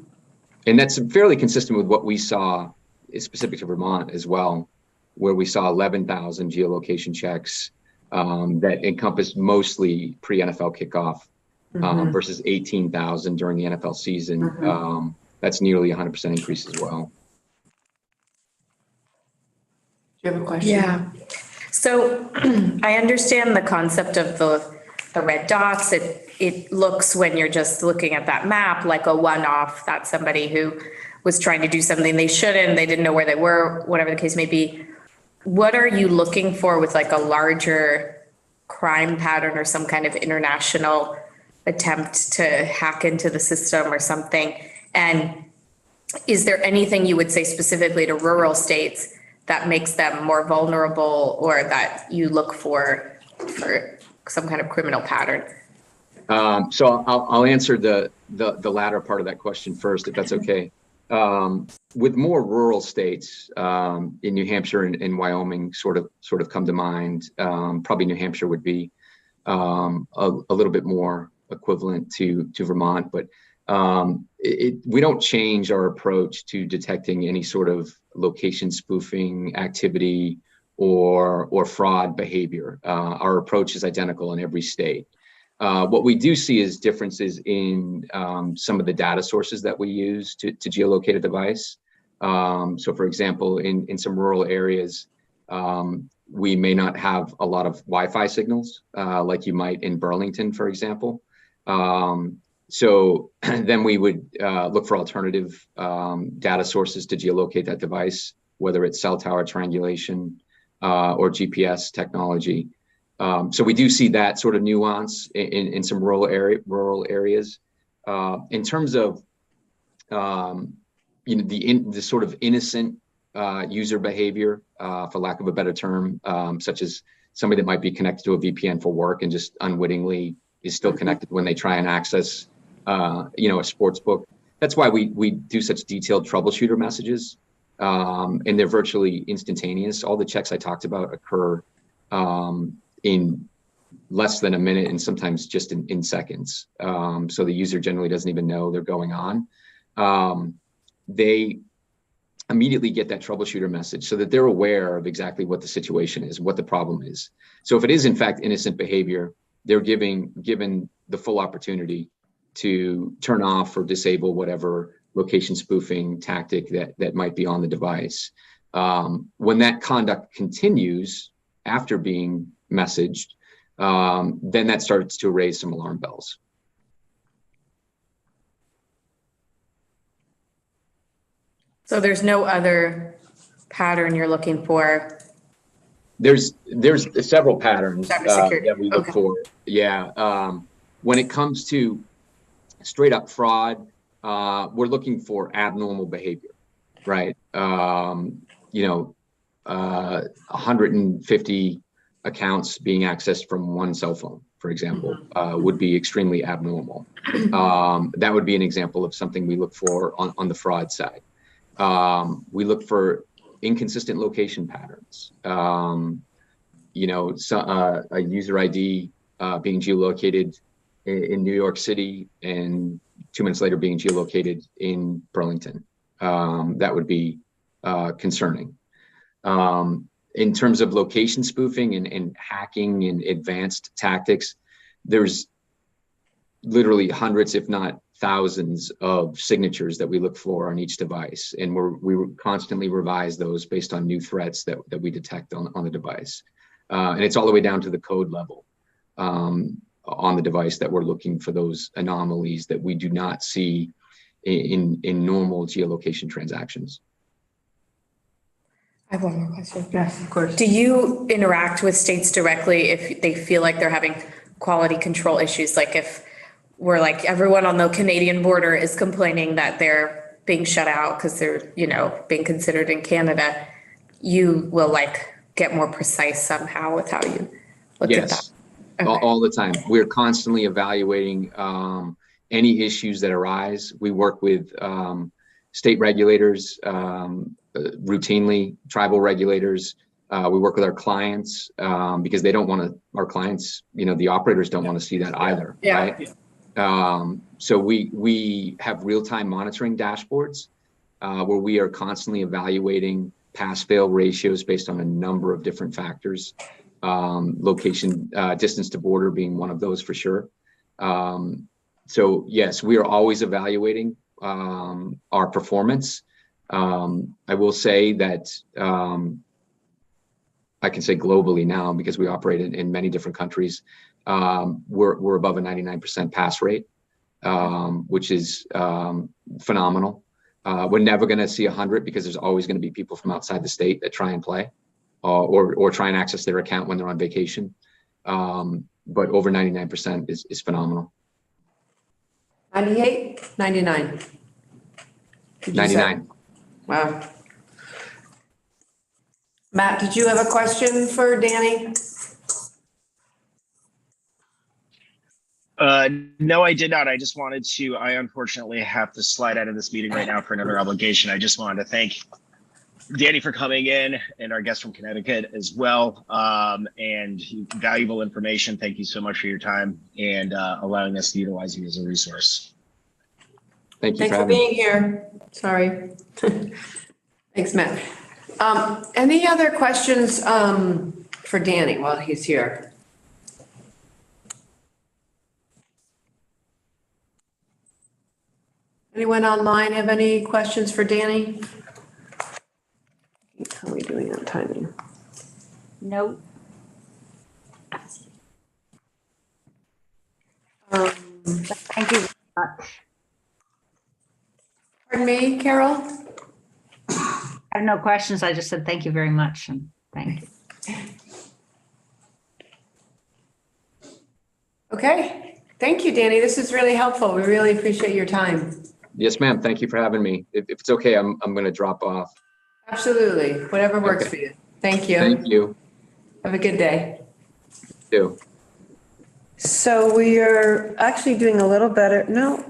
And that's fairly consistent with what we saw specific to Vermont as well, where we saw 11,000 geolocation checks that encompassed mostly pre-NFL kickoff versus 18,000 during the NFL season. That's nearly 100% increase as well. Do you have a question? Yeah. So I understand the concept of the red dots. It looks, when you're just looking at that map, like a one-off. That's somebody who was trying to do something they shouldn't, they didn't know where they were, whatever the case may be. What are you looking for with like a larger crime pattern or some kind of international attempt to hack into the system or something? And is there anything you would say specifically to rural states that makes them more vulnerable, or that you look for some kind of criminal pattern? So I'll answer the latter part of that question first, if that's okay. With more rural states, in New Hampshire and Wyoming sort of come to mind. Probably New Hampshire would be a little bit more equivalent to Vermont, but we don't change our approach to detecting any sort of location spoofing activity or fraud behavior. Our approach is identical in every state. What we do see is differences in some of the data sources that we use to geolocate a device. So for example, in some rural areas, we may not have a lot of Wi-Fi signals like you might in Burlington, for example. So then we would look for alternative data sources to geolocate that device, whether it's cell tower triangulation or GPS technology. So we do see that sort of nuance in some rural areas. In terms of the sort of innocent user behavior, for lack of a better term, such as somebody that might be connected to a VPN for work and just unwittingly is still connected when they try and access a sports book. That's why we do such detailed troubleshooter messages, and they're virtually instantaneous. All the checks I talked about occur in less than a minute and sometimes just in seconds. So the user generally doesn't even know they're going on. They immediately get that troubleshooter message so that they're aware of exactly what the situation is, what the problem is. So if it is in fact innocent behavior, they're given the full opportunity to turn off or disable whatever location spoofing tactic that might be on the device. When that conduct continues after being messaged, then that starts to raise some alarm bells. So there's no other pattern you're looking for? There's several patterns that we look Okay. for. Yeah. When it comes to straight up fraud, we're looking for abnormal behavior, right? 150 accounts being accessed from one cell phone, for example, would be extremely abnormal. That would be an example of something we look for on the fraud side. We look for inconsistent location patterns. A user ID being geolocated in New York City and 2 minutes later being geolocated in Burlington. That would be concerning. In terms of location spoofing and hacking and advanced tactics, there's literally hundreds, if not thousands, of signatures that we look for on each device. And we constantly revise those based on new threats that we detect on the device. And it's all the way down to the code level on the device that we're looking for those anomalies that we do not see in normal geolocation transactions. I have one more question. Yes, of course. Do you interact with states directly if they feel like they're having quality control issues? Like if we're like everyone on the Canadian border is complaining that they're being shut out because they're, being considered in Canada, you will like get more precise somehow with how you look at that. Okay. All the time. We're constantly evaluating any issues that arise. We work with state regulators, routinely, tribal regulators. We work with our clients because they don't want to, our clients, the operators don't want to see that either, right? So we have real-time monitoring dashboards where we are constantly evaluating pass-fail ratios based on a number of different factors. Location, distance to border being one of those for sure. So yes, we are always evaluating our performance. I will say that I can say globally now because we operate in many different countries. We're above a 99% pass rate, which is phenomenal. We're never going to see 100 because there's always going to be people from outside the state that try and play or try and access their account when they're on vacation. But over 99% is phenomenal. 98, 99. 99. Wow. Matt, did you have a question for Danny? No, I did not. I just wanted to, I unfortunately have to slide out of this meeting right now for another obligation. I just wanted to thank Danny for coming in and our guest from Connecticut as well. And valuable information. Thank you so much for your time and allowing us to utilize you as a resource. Thank you Thanks for for having me. being here. Sorry. Thanks, Matt. Any other questions for Danny while he's here? Anyone online have any questions for Danny? How are we doing on timing? No. Thank you very much. Pardon me, Carol? I have no questions. I just said thank you very much and thank you. Okay, thank you, Danny. This is really helpful. We really appreciate your time. Yes, ma'am. Thank you for having me. If it's okay, I'm going to drop off. Absolutely, whatever works Okay. for you. Thank you. Thank you. Have a good day. Too. So we are actually doing a little better, no.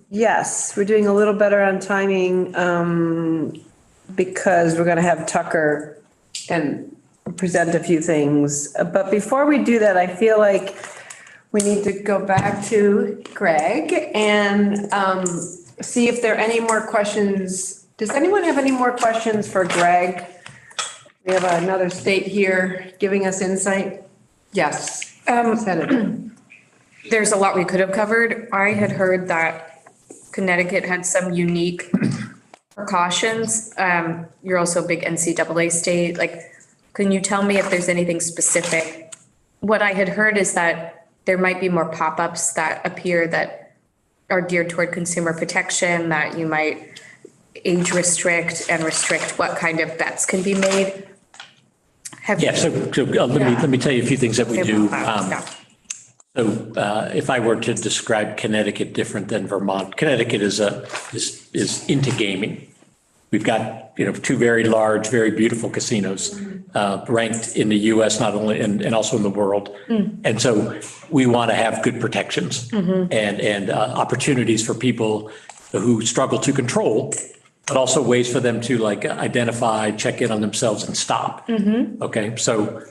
Yes, we're doing a little better on timing because we're going to have Tucker and present a few things. But before we do that, I feel like we need to go back to Greg and see if there are any more questions. Does anyone have any more questions for Greg? We have another state here giving us insight. Yes. Senator. There's a lot we could have covered. I had heard that Connecticut had some unique precautions. You're also a big NCAA state. Like, can you tell me if there's anything specific? What I had heard is that there might be more pop-ups that appear that are geared toward consumer protection, that you might age restrict and restrict what kind of bets can be made. Yeah, so let me tell you a few things that we do. So if I were to describe Connecticut different than Vermont, Connecticut is into gaming. We've got, two very large, very beautiful casinos ranked in the US, not only, and also in the world. And so we want to have good protections and opportunities for people who struggle to control, but also ways for them to identify, check in on themselves and stop. Okay, so,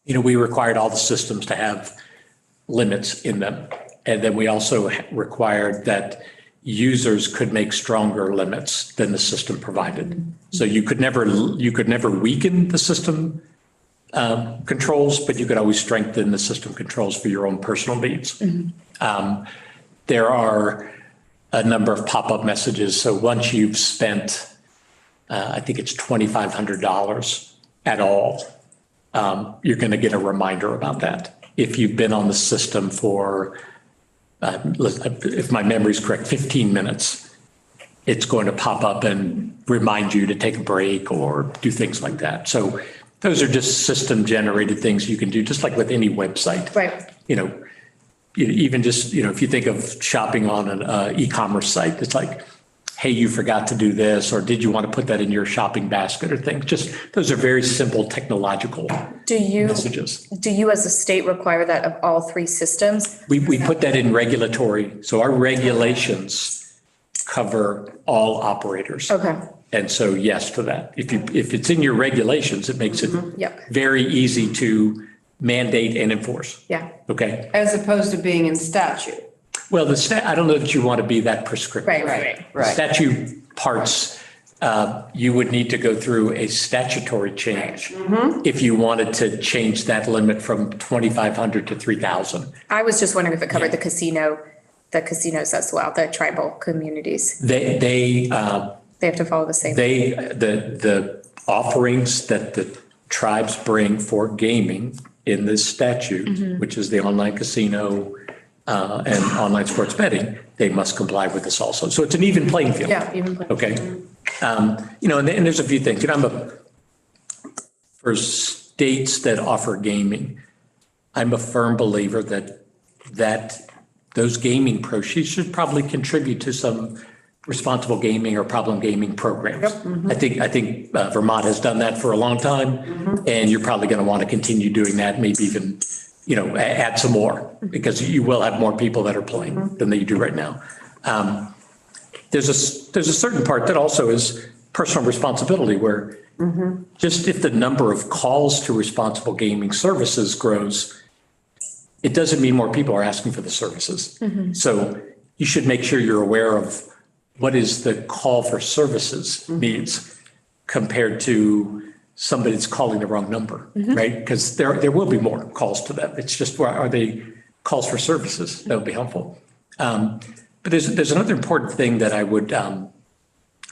we required all the systems to have limits in them. And then we also required that users could make stronger limits than the system provided. So you could never weaken the system controls, but you could always strengthen the system controls for your own personal needs. There are a number of pop-up messages. So once you've spent, I think it's $2,500 at all, you're going to get a reminder about that. If you've been on the system for, if my memory's correct, 15 minutes, it's going to pop up and remind you to take a break or do things like that. So those are just system generated things you can do, just like with any website. Right. Even just, if you think of shopping on an e-commerce site, it's like, hey, you forgot to do this, or did you want to put that in your shopping basket or things? Just, those are very simple technological messages. Do you as a state require that of all three systems? We put that in regulatory. So our regulations cover all operators. Okay. And so yes to that. If it's in your regulations, it makes it Yep. very easy to mandate and enforce. Yeah. Okay. As opposed to being in statute. Well, I don't know that you want to be that prescriptive. Right. The statute parts, you would need to go through a statutory change if you wanted to change that limit from 2,500 to 3,000. I was just wondering if it covered the casinos as well, the tribal communities. They They have to follow the same. the offerings that the tribes bring for gaming in this statute, which is the online casino and online sports betting, they must comply with this also. So it's an even playing field. Yeah, even. Okay. And there's a few things. For states that offer gaming, I'm a firm believer that those gaming proceeds should probably contribute to some responsible gaming or problem gaming programs. I think Vermont has done that for a long time, and you're probably going to want to continue doing that, maybe even add some more because you will have more people that are playing than you do right now. There's a certain part that also is personal responsibility where just if the number of calls to responsible gaming services grows, it doesn't mean more people are asking for the services. So you should make sure you're aware of what is the call for services needs compared to somebody that's calling the wrong number, right? Because there will be more calls to them. It's just, are they calls for services? That would be helpful. But there's another important thing that I would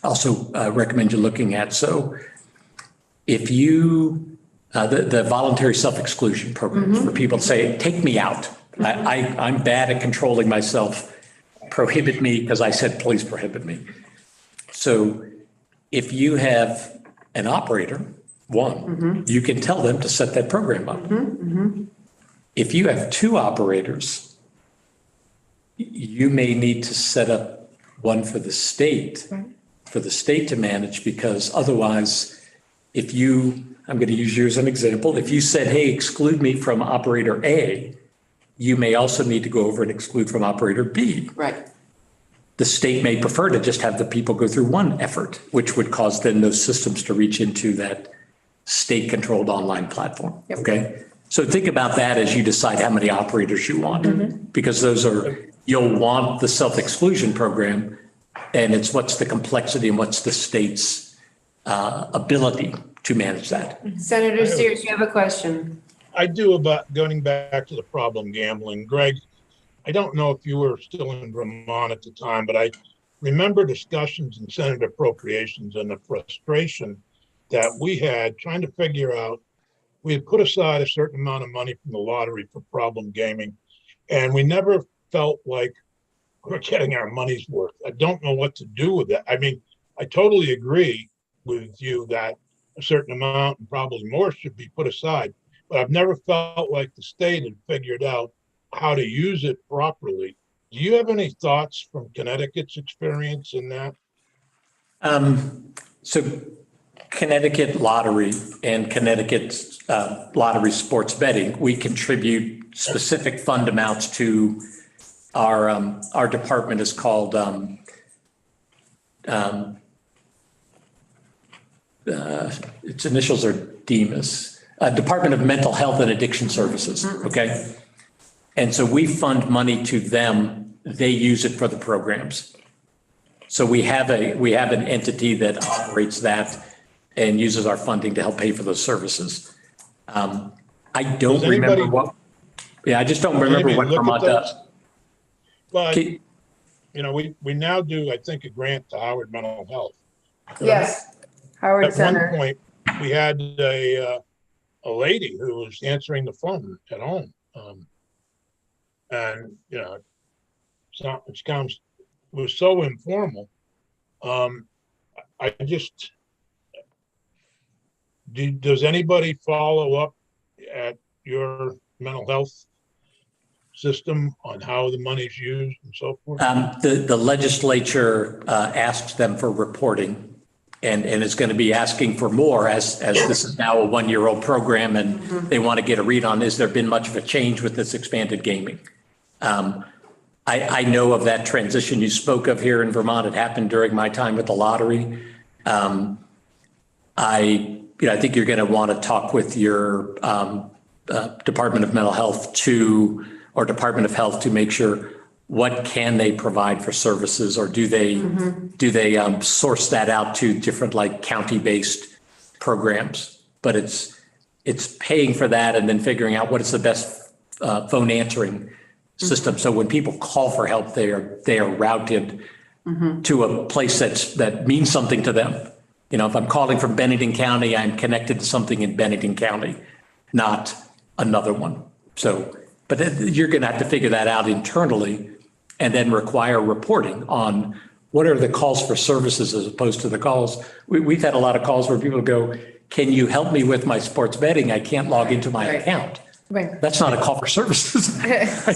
also recommend you looking at. So if you, the voluntary self-exclusion programs for people to say, take me out. I'm bad at controlling myself. Prohibit me because I said, please prohibit me. So if you have an operator, you can tell them to set that program up. If you have two operators, you may need to set up one for the state to manage, because otherwise, I'm going to use you as an example. If you said, hey, exclude me from operator A, you may also need to go over and exclude from operator B. Right. The state may prefer to just have the people go through one effort, which would cause then those systems to reach into that state-controlled online platform. Okay. So think about that as you decide how many operators you want, because you'll want the self-exclusion program, and it's what's the complexity and what's the state's ability to manage that. Senator Sears, you have a question. I do, about going back to the problem gambling. Greg, I don't know if you were still in Vermont at the time, but I remember discussions in Senate Appropriations and the frustration that we had trying to figure out, we had put aside a certain amount of money from the lottery for problem gaming, and we never felt like we're getting our money's worth. I don't know what to do with that. I mean, I totally agree with you that a certain amount and probably more should be put aside, but I've never felt like the state had figured out how to use it properly. Do you have any thoughts from Connecticut's experience in that? So Connecticut Lottery and Connecticut Lottery Sports Betting, we contribute specific fund amounts to our department is called its initials are DEMIS, Department of Mental Health and Addiction Services. Okay. And so we fund money to them. They use it for the programs. So we have an entity that operates that and uses our funding to help pay for those services. I don't remember what. Yeah, I just don't remember what Vermont does. Well, we now do, I think, a grant to Howard Mental Health. Yes, Howard Center. At one point, we had a lady who was answering the phone at home. And, it was so informal. Does anybody follow up at your mental health system on how the money's used and so forth? The legislature asked them for reporting and is going to be asking for more as this is now a 1-year-old program and they want to get a read on, has there been much of a change with this expanded gaming? I know of that transition you spoke of here in Vermont. It happened during my time with the lottery. I think you're going to want to talk with your Department of Mental Health or Department of Health to make sure what can they provide for services, or do they source that out to different like county-based programs? But it's paying for that and then figuring out what is the best phone answering system. So when people call for help, they are routed to a place that means something to them. If I'm calling from Bennington County, I'm connected to something in Bennington County, not another one. So, but you're going to have to figure that out internally and then require reporting on what are the calls for services as opposed to the calls. We've had a lot of calls where people go, can you help me with my sports betting? I can't log into my account. Right. That's not a call for services.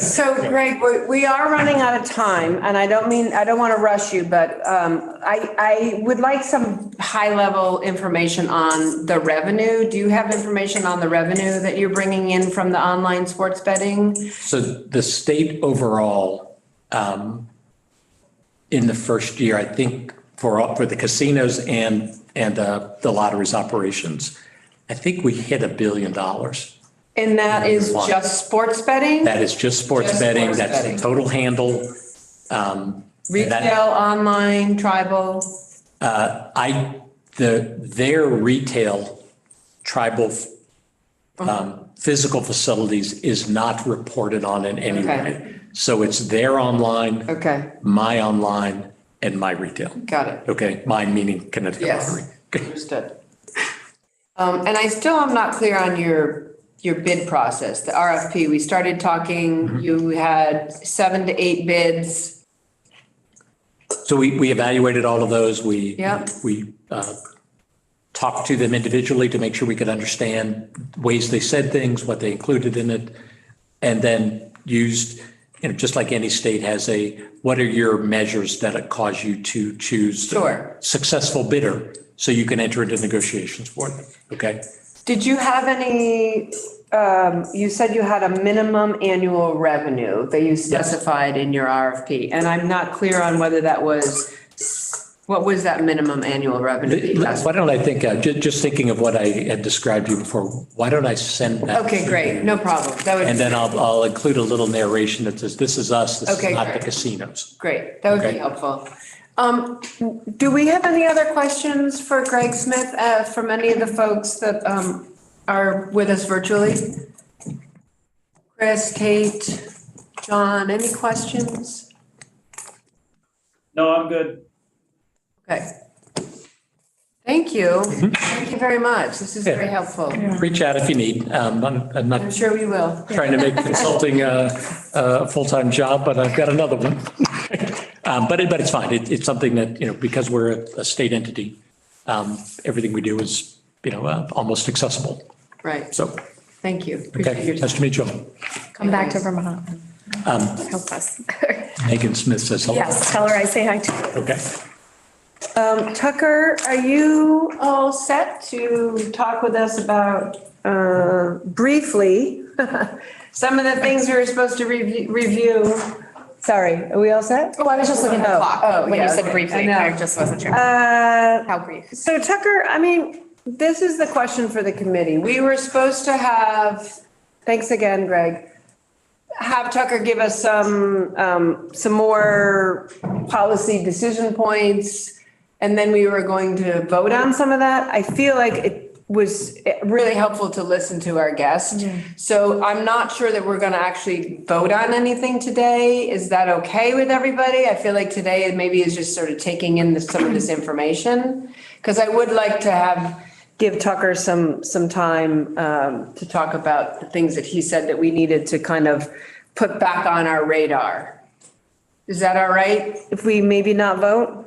So Greg, we are running out of time and I don't want to rush you, but I would like some high level information on the revenue. Do you have information on the revenue that you're bringing in from the online sports betting? So the state overall, in the first year, I think for the casinos and the lotteries operations, I think we hit $1 billion. And that is just sports betting? That is just sports Just betting. sports That's the betting. total handle. Retail, online, tribal? Their retail tribal physical facilities is not reported on in any Okay. way. So it's their online, Okay, my online, and my retail. got it. Okay, mine meaning Connecticut Yes. Lottery. Understood. And I still am not clear on your bid process, the RFP. We started talking, you had 7 to 8 bids. So we evaluated all of those. We talked to them individually to make sure we could understand ways they said things, what they included in it, and then used, just like any state has what are your measures that cause you to choose Sure. successful bidder so you can enter into negotiations for them, okay? Did you have any, you said you had a minimum annual revenue that you specified in your RFP, and I'm not clear on whether that was, what was that minimum annual revenue? that you asked for? Why don't I think, just thinking of what I had described to you before, why don't I send that? Okay, to great, you? no problem. That would. And then I'll include a little narration that says, this is us, this is Okay, not the great. casinos. Great, that would be Okay. helpful. Do we have any other questions for Greg Smith from any of the folks that are with us virtually? Chris, Kate, John, any questions? No, I'm good. Okay. Thank you. Thank you very much. This is Yeah. very helpful. Reach out if you need. I'm I'm not sure we will. trying to make consulting a full-time job, but I've got another one. But it's fine. It's something that, because we're a state entity, everything we do is, almost accessible. Right, So, thank you. Appreciate your okay, nice time. to meet you. Come back to Vermont. Help us. Megan Smith says hello. Yes, tell her I say hi to you. Okay. Tucker, are you all set to talk with us about, briefly, some of the things we were supposed to review? Sorry, are we all set? Oh, I was just looking at the clock when you yeah, said okay. briefly. I I know. just wasn't sure Uh, how brief. So Tucker, this is the question for the committee. We were supposed to have, thanks again, Greg, have Tucker give us some more policy decision points, and then we were going to vote on some of that. I feel like it was really helpful to listen to our guest. So I'm not sure that we're going to actually vote on anything today. Is that okay with everybody? I feel like today maybe is just sort of taking in some of this information, because I would like to give Tucker some time to talk about the things that he said that we needed to kind of put back on our radar. Is that all right if we maybe not vote?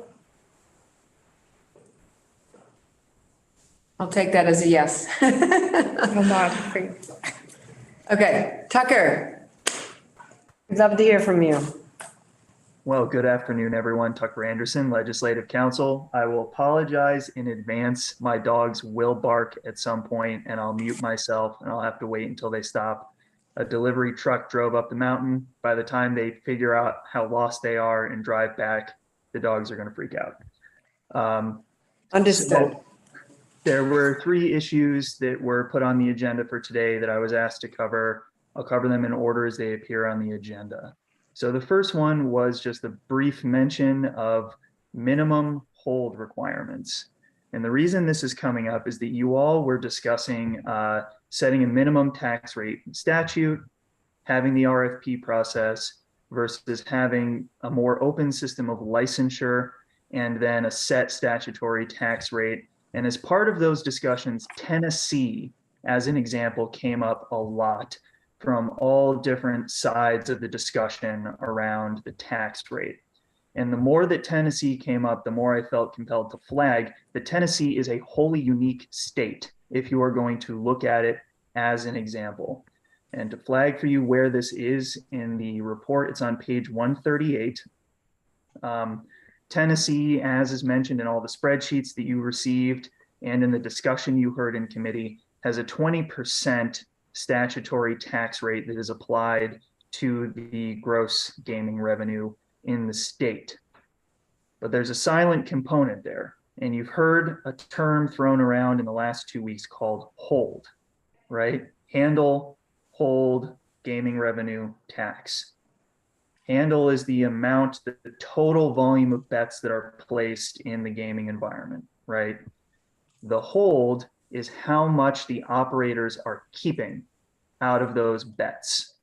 I'll take that as a yes. I'm not free. Okay, Tucker, we'd love to hear from you. Well, good afternoon, everyone. Tucker Anderson, Legislative Counsel. I will apologize in advance. My dogs will bark at some point and I'll mute myself and I'll have to wait until they stop. A delivery truck drove up the mountain. By the time they figure out how lost they are and drive back, the dogs are going to freak out. Understood. There were 3 issues that were put on the agenda for today that I was asked to cover. I'll cover them in order as they appear on the agenda. So the first one was just a brief mention of minimum hold requirements. And the reason this is coming up is that you all were discussing setting a minimum tax rate in statute, having the RFP process versus having a more open system of licensure and then a set statutory tax rate. And as part of those discussions, Tennessee, as an example, came up a lot from all different sides of the discussion around the tax rate. And the more that Tennessee came up, the more I felt compelled to flag that Tennessee is a wholly unique state if you are going to look at it as an example. And to flag for you where this is in the report, it's on page 138. Tennessee, as is mentioned in all the spreadsheets that you received and in the discussion you heard in committee, has a 20% statutory tax rate that is applied to the gross gaming revenue in the state. But there's a silent component there. And you've heard a term thrown around in the last 2 weeks called hold, right? Handle, hold, gaming revenue, tax. Handle is the amount, the total volume of bets that are placed in the gaming environment, right? The hold is how much the operators are keeping out of those bets.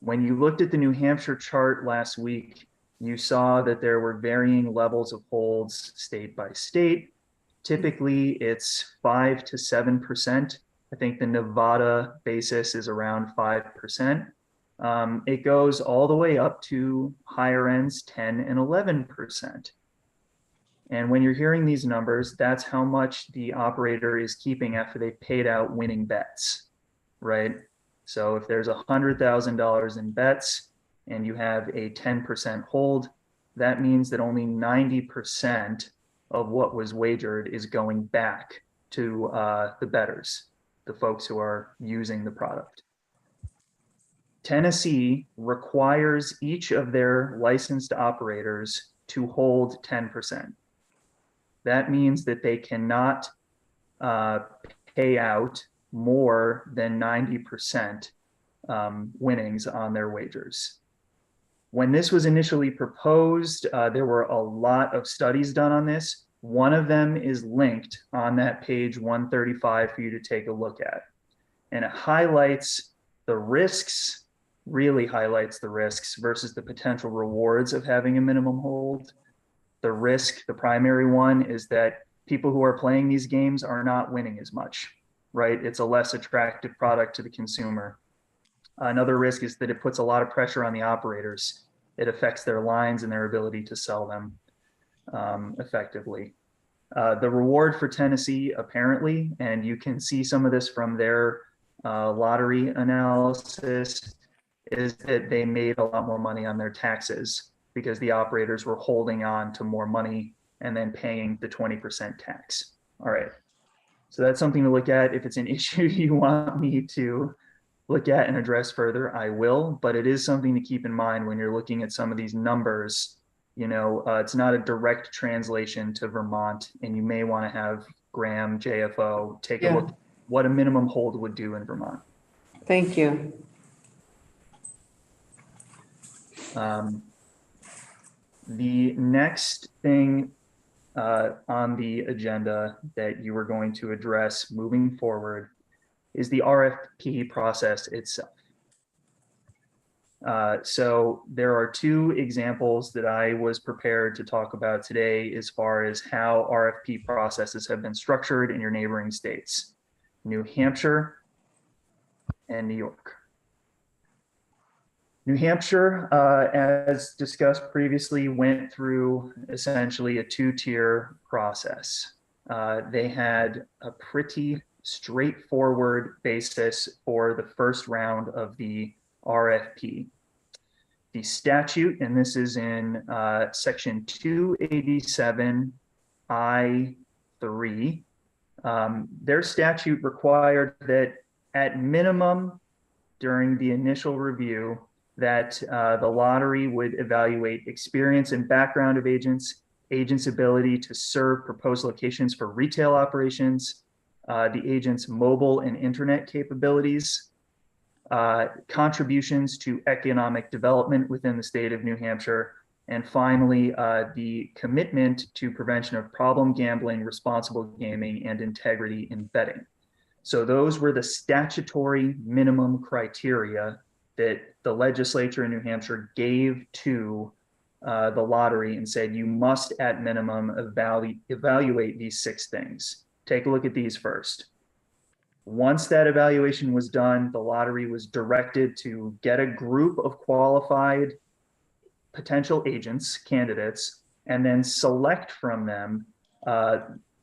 When you looked at the New Hampshire chart last week, you saw that there were varying levels of holds state by state. Typically, it's 5 to 7%. I think the Nevada basis is around 5%. It goes all the way up to higher ends, 10 and 11%. And when you're hearing these numbers, that's how much the operator is keeping after they paid out winning bets, right? So if there's $100,000 in bets and you have a 10% hold, that means that only 90% of what was wagered is going back to the bettors, the folks who are using the product. Tennessee requires each of their licensed operators to hold 10%. That means that they cannot pay out more than 90% winnings on their wagers. When this was initially proposed, there were a lot of studies done on this. One of them is linked on that page 135 for you to take a look at. And it highlights the risks, really highlights the risks versus the potential rewards of having a minimum hold. The risk, the primary one, is that people who are playing these games are not winning as much, right? It's a less attractive product to the consumer. Another risk is that it puts a lot of pressure on the operators. It affects their lines and their ability to sell them effectively. The reward for Tennessee, apparently, and you can see some of this from their lottery analysis, is that they made a lot more money on their taxes because the operators were holding on to more money and then paying the 20% tax. All right. So that's something to look at. If it's an issue you want me to look at and address further, I will, but it is something to keep in mind when you're looking at some of these numbers. You know, it's not a direct translation to Vermont, and you may want to have Graham, JFO, take a look what a minimum hold would do in Vermont. Thank you. The next thing on the agenda that you were going to address moving forward is the RFP process itself. So there are two examples that I was prepared to talk about today as far as how RFP processes have been structured in your neighboring states, New Hampshire and New York. New Hampshire, as discussed previously, went through essentially a two-tier process. They had a pretty straightforward basis for the first round of the RFP. The statute, and this is in section 287 I3, their statute required that at minimum during the initial review that the lottery would evaluate experience and background of agents, agents' ability to serve proposed locations for retail operations, the agent's mobile and internet capabilities, contributions to economic development within the state of New Hampshire, and finally, the commitment to prevention of problem gambling, responsible gaming, and integrity in betting. So those were the statutory minimum criteria that the legislature in New Hampshire gave to the lottery and said, you must at minimum evaluate these 6 things. Take a look at these first. Once that evaluation was done, the lottery was directed to get a group of qualified potential agents, candidates, and then select from them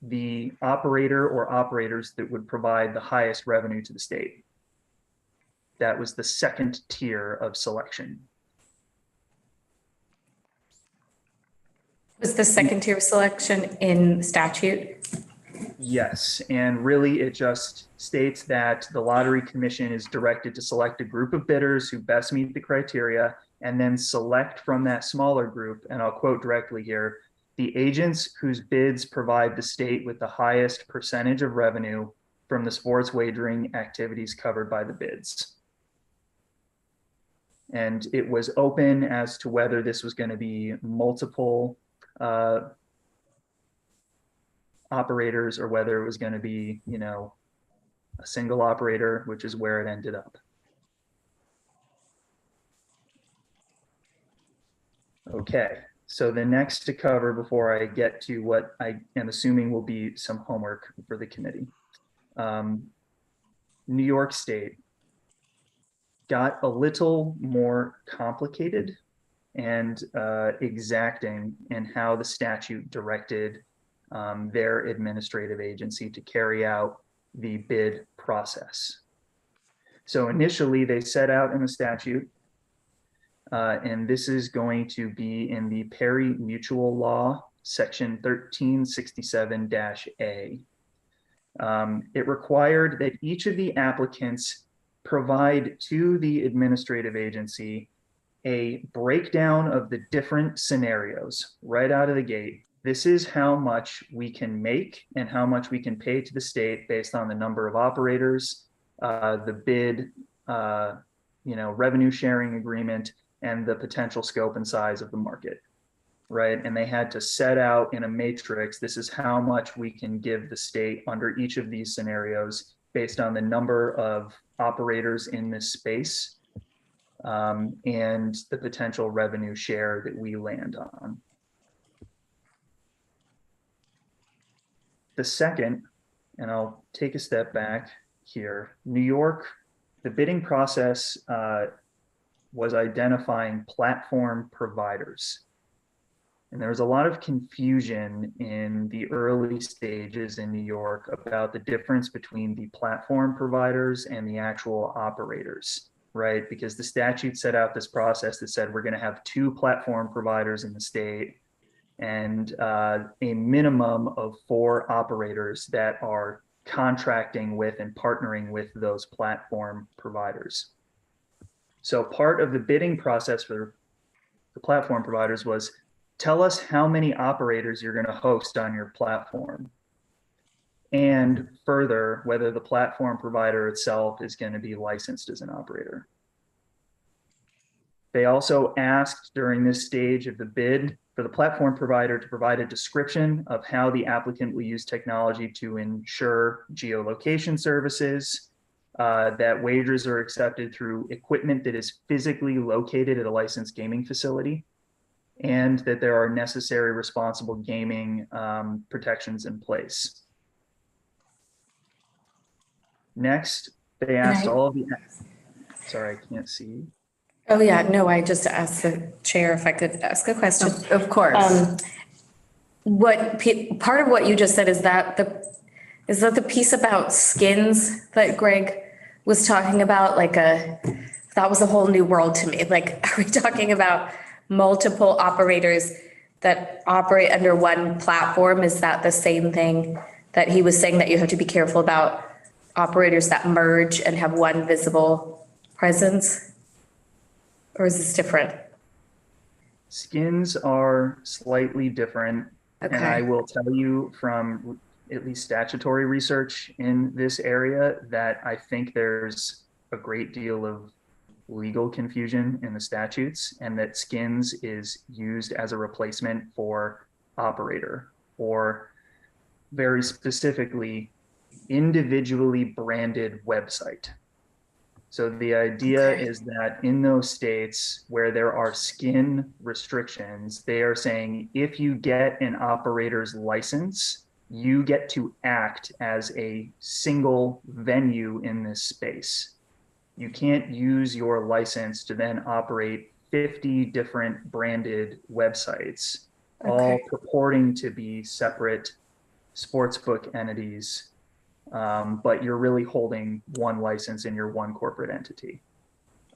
the operator or operators that would provide the highest revenue to the state. that was the second tier of selection. Was the second tier of selection in statute? Yes, and really it just states that the Lottery Commission is directed to select a group of bidders who best meet the criteria and then select from that smaller group, and I'll quote directly here, the agents whose bids provide the state with the highest percentage of revenue from the sports wagering activities covered by the bids. And it was open as to whether this was going to be multiple operators or whether it was going to be, you know, a single operator, which is where it ended up. Okay, so the next to cover before I get to what I am assuming will be some homework for the committee. New York State got a little more complicated and exacting in how the statute directed their administrative agency to carry out the bid process. So initially they set out in the statute, and this is going to be in the Perry Mutual Law, section 1367-A. It required that each of the applicants provide to the administrative agency a breakdown of the different scenarios right out of the gate. This is how much we can make and how much we can pay to the state based on the number of operators, the bid, revenue sharing agreement, and the potential scope and size of the market, right? And they had to set out in a matrix, this is how much we can give the state under each of these scenarios based on the number of operators in this space and the potential revenue share that we land on. The second, and I'll take a step back here, New York, the bidding process was identifying platform providers. And there was a lot of confusion in the early stages in New York about the difference between the platform providers and the actual operators, right? Because the statute set out this process that said we're going to have 2 platform providers in the state and a minimum of 4 operators that are contracting with and partnering with those platform providers. So part of the bidding process for the platform providers was tell us how many operators you're going to host on your platform. And further, whether the platform provider itself is going to be licensed as an operator. They also asked during this stage of the bid for the platform provider to provide a description of how the applicant will use technology to ensure geolocation services, that wagers are accepted through equipment that is physically located at a licensed gaming facility, and that there are necessary responsible gaming protections in place. Next, they asked all of the, sorry, I can't see. Oh, yeah, no, I just asked the chair if I could ask a question. Of course. Part of what you just said, is that the piece about skins that Greg was talking about? That was a whole new world to me. Like, are we talking about multiple operators that operate under one platform? Is that the same thing that he was saying, that you have to be careful about operators that merge and have one visible presence? Or is this different? Skins are slightly different. Okay. And I will tell you from at least statutory research in this area that I think there's a great deal of legal confusion in the statutes, and that skins is used as a replacement for operator, or very specifically, individually branded website. So the idea is that in those states where there are skin restrictions, they are saying if you get an operator's license, you get to act as a single venue in this space. You can't use your license to then operate 50 different branded websites, all purporting to be separate sportsbook entities. But you're really holding one license in your one corporate entity.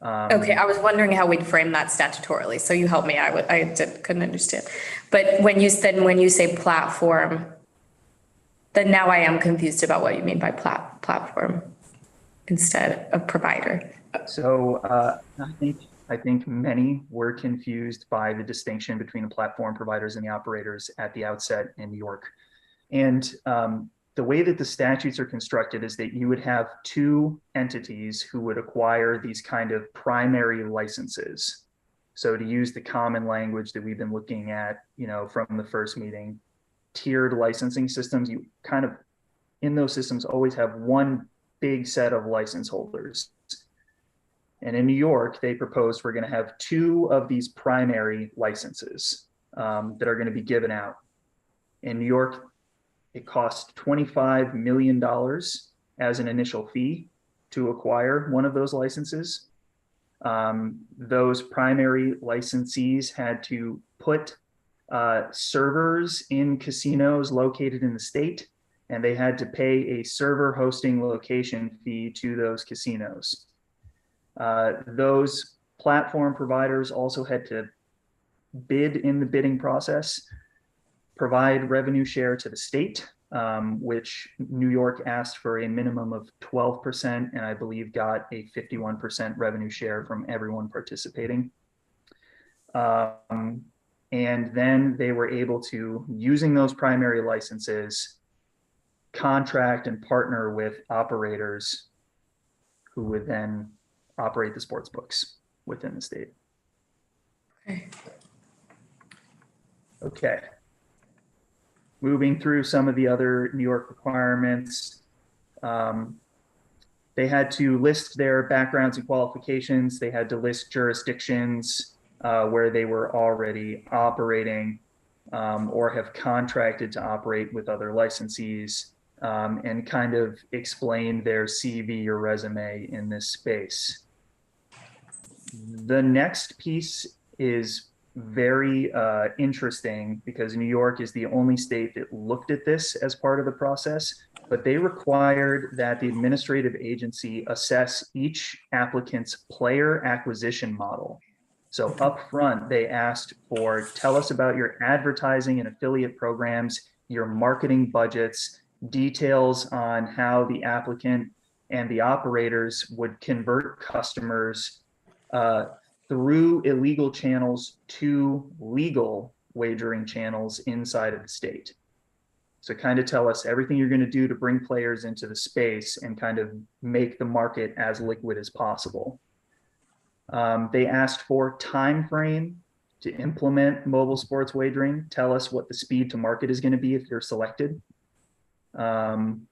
Okay, I was wondering how we'd frame that statutorily, so you helped me, couldn't understand. But when you say platform, then now I am confused about what you mean by platform instead of provider. So I think many were confused by the distinction between the platform providers and the operators at the outset in New York. And the way that the statutes are constructed is that you would have two entities who would acquire these kind of primary licenses. So to use the common language that we've been looking at, from the first meeting, tiered licensing systems, you kind of, in those systems, always have one big set of license holders. And in New York, they proposed we're going to have two of these primary licenses that are going to be given out. In New York, it costs $25 million as an initial fee to acquire one of those licenses. Those primary licensees had to put servers in casinos located in the state, and they had to pay a server hosting location fee to those casinos. Those platform providers also had to bid in the bidding process, provide revenue share to the state, which New York asked for a minimum of 12%, and I believe got a 51% revenue share from everyone participating. And then they were able to, using those primary licenses, contract and partner with operators who would then operate the sports books within the state. Okay. Moving through some of the other New York requirements, they had to list their backgrounds and qualifications. They had to list jurisdictions where they were already operating or have contracted to operate with other licensees, and kind of explain their CV or resume in this space. The next piece is very interesting because New York is the only state that looked at this as part of the process, but they required that the administrative agency assess each applicant's player acquisition model. So up front, they asked for, tell us about your advertising and affiliate programs, your marketing budgets, details on how the applicant and the operators would convert customers through illegal channels to legal wagering channels inside of the state. So kind of tell us everything you're going to do to bring players into the space and kind of make the market as liquid as possible. They asked for time frame to implement mobile sports wagering. Tell us what the speed to market is going to be if you're selected. And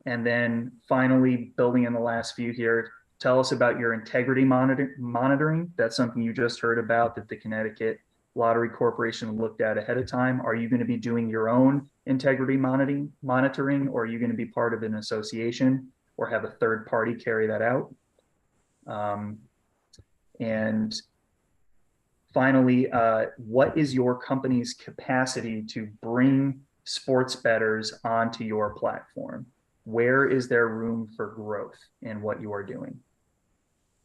then finally, building in the last few here, tell us about your integrity monitoring. That's something you just heard about that the Connecticut Lottery Corporation looked at ahead of time. Are you going to be doing your own integrity monitoring, or are you going to be part of an association or have a third party carry that out? And finally, what is your company's capacity to bring sports bettors onto your platform? Where is there room for growth in what you are doing?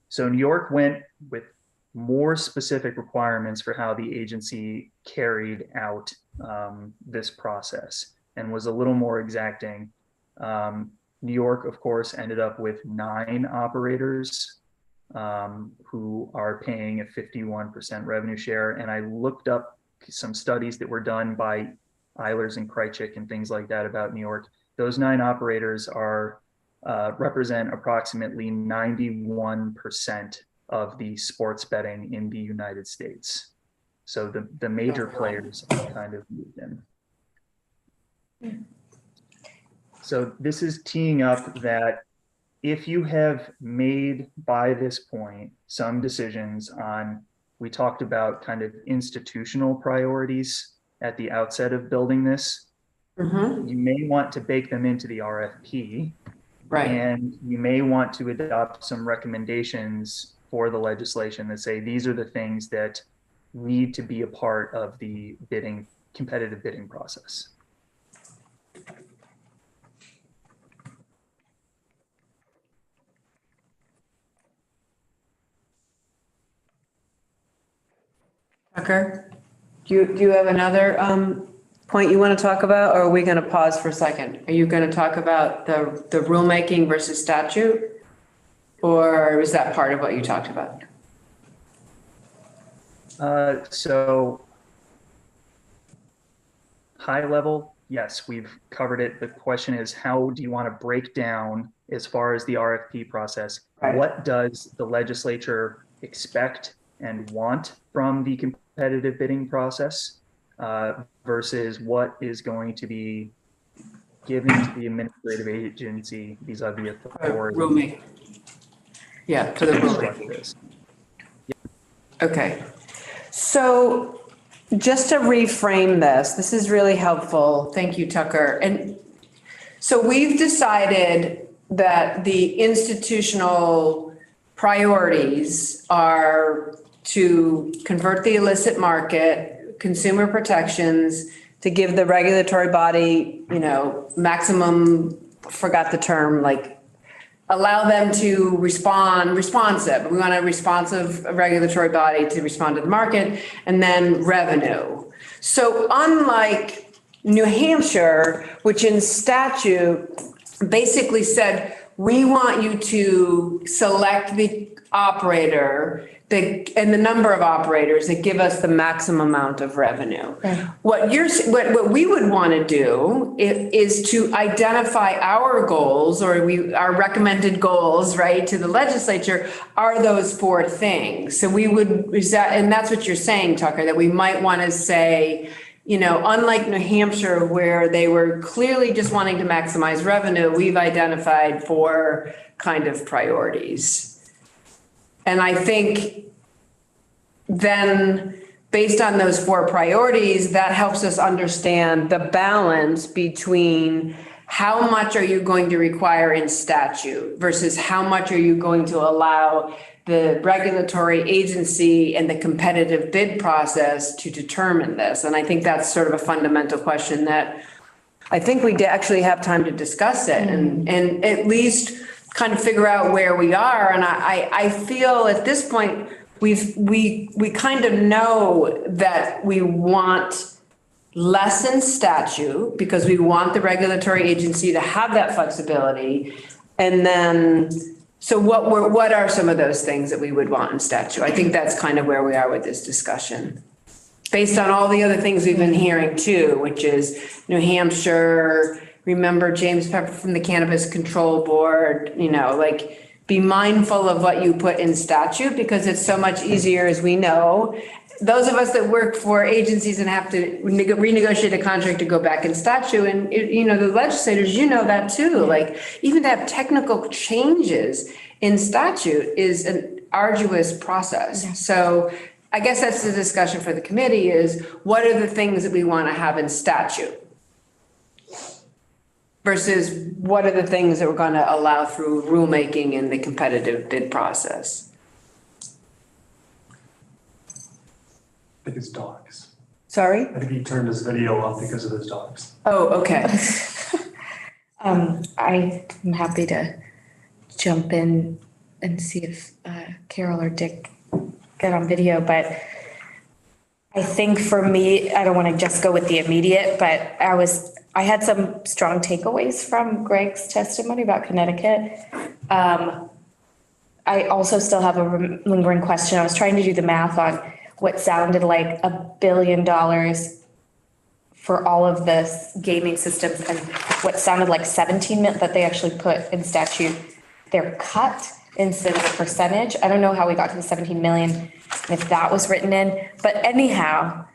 So New York went with more specific requirements for how the agency carried out this process and was a little more exacting. New York, of course, ended up with 9 operators who are paying a 51% revenue share. And I looked up some studies that were done by Eilers and Krychek and things like that about New York. Those 9 operators represent approximately 91% of the sports betting in the United States. So the major players are kind of moved in. So this is teeing up that if you have made by this point some decisions on, we talked about kind of institutional priorities at the outset of building this, you may want to bake them into the RFP. Right. And you may want to adopt some recommendations for the legislation that say these are the things that need to be a part of the competitive bidding process. Tucker, do you have another point you want to talk about, or are we going to pause for a second? Are you going to talk about the rulemaking versus statute? Or was that part of what you talked about? So high level, yes, we've covered it. The question is, how do you want to break down as far as the RFP process? Right. What does the legislature expect and want from the competitive bidding process versus what is going to be given to the administrative agency vis-a-vis authority? Rulemaking. Yeah, for the rulemaking. Okay. So just to reframe this is really helpful. Thank you, Tucker. And so we've decided that the institutional priorities are to convert the illicit market, consumer protections, to give the regulatory body, maximum, forgot the term, like allow them to responsive. We want a responsive regulatory body to respond to the market, and then revenue. So unlike New Hampshire, which in statute basically said, we want you to select the operator and the number of operators that give us the maximum amount of revenue. Right. What we would want to do is to identify our goals, or our recommended goals, right, to the legislature are those four things. So and that's what you're saying, Tucker, that we might want to say, unlike New Hampshire, where they were clearly just wanting to maximize revenue, we've identified four kind of priorities. And I think then based on those four priorities, that helps us understand the balance between how much are you going to require in statute versus how much are you going to allow the regulatory agency and the competitive bid process to determine this. And I think that's sort of a fundamental question that I think we actually have time to discuss it and at least kind of figure out where we are. And I feel at this point, we kind of know that we want less in statute because we want the regulatory agency to have that flexibility. And then, so what are some of those things that we would want in statute? I think that's kind of where we are with this discussion. Based on all the other things we've been hearing too, which is New Hampshire, remember James Pepper from the Cannabis Control Board, be mindful of what you put in statute because it's so much easier, as we know. Those of us that work for agencies and have to renegotiate a contract to go back in statute, and the legislators, that too, even to have technical changes in statute is an arduous process. Yeah. So I guess that's the discussion for the committee is what are the things that we want to have in statute versus what are the things that we're going to allow through rulemaking and the competitive bid process? I think it's dogs. Sorry? I think he turned his video off because of his dogs. Oh, okay. I'm happy to jump in and see if Carol or Dick get on video, but I think for me, I don't want to just go with the immediate, but I had some strong takeaways from Greg's testimony about Connecticut. I also still have a lingering question. I was trying to do the math on what sounded like $1 billion for all of the gaming systems and what sounded like 17 million that they actually put in statute. They're cut instead of a percentage. I don't know how we got to the 17 million if that was written in, but anyhow,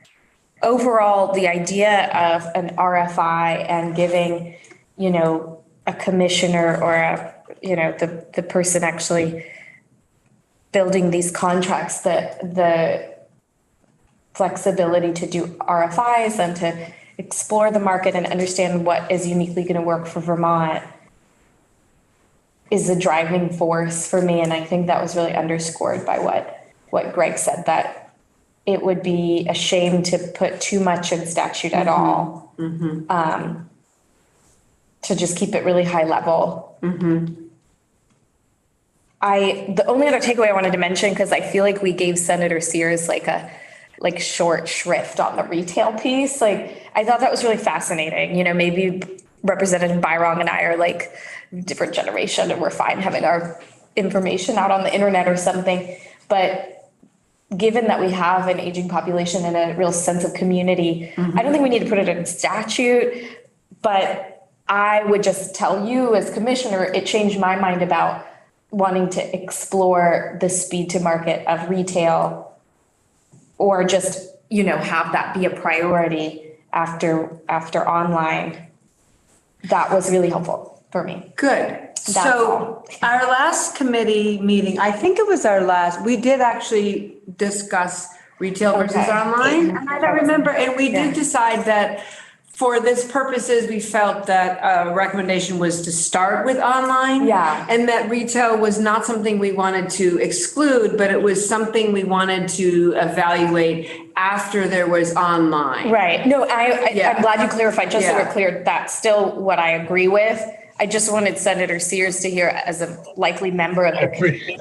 overall, the idea of an RFI and giving, a commissioner or the person actually building these contracts, the flexibility to do RFIs and to explore the market and understand what is uniquely going to work for Vermont is a driving force for me. And I think that was really underscored by what Greg said, that it would be a shame to put too much in statute at all. Mm-hmm. To just keep it really high level. Mm-hmm. The only other takeaway I wanted to mention, because I feel like we gave Senator Sears like a like short shrift on the retail piece. Like, I thought that was really fascinating. Maybe Representative Byron and I are like different generation and we're fine having our information out on the internet or something. But given that we have an aging population and a real sense of community, I don't think we need to put it in statute, but I would just tell you as commissioner, it changed my mind about wanting to explore the speed to market of retail, or just, have that be a priority after online. That was really helpful for me. Good. So our last committee meeting, I think it was our last, we did actually discuss retail versus Okay. online. And I don't remember, and we did decide that for this purposes, we felt that a recommendation was to start with online. Yeah. And that retail was not something we wanted to exclude, but it was something we wanted to evaluate after there was online. Right. No, Yeah. I'm glad you clarified, just so Yeah. we're clear, that's still what I agree with. I just wanted Senator Sears to hear as a likely member of the committee.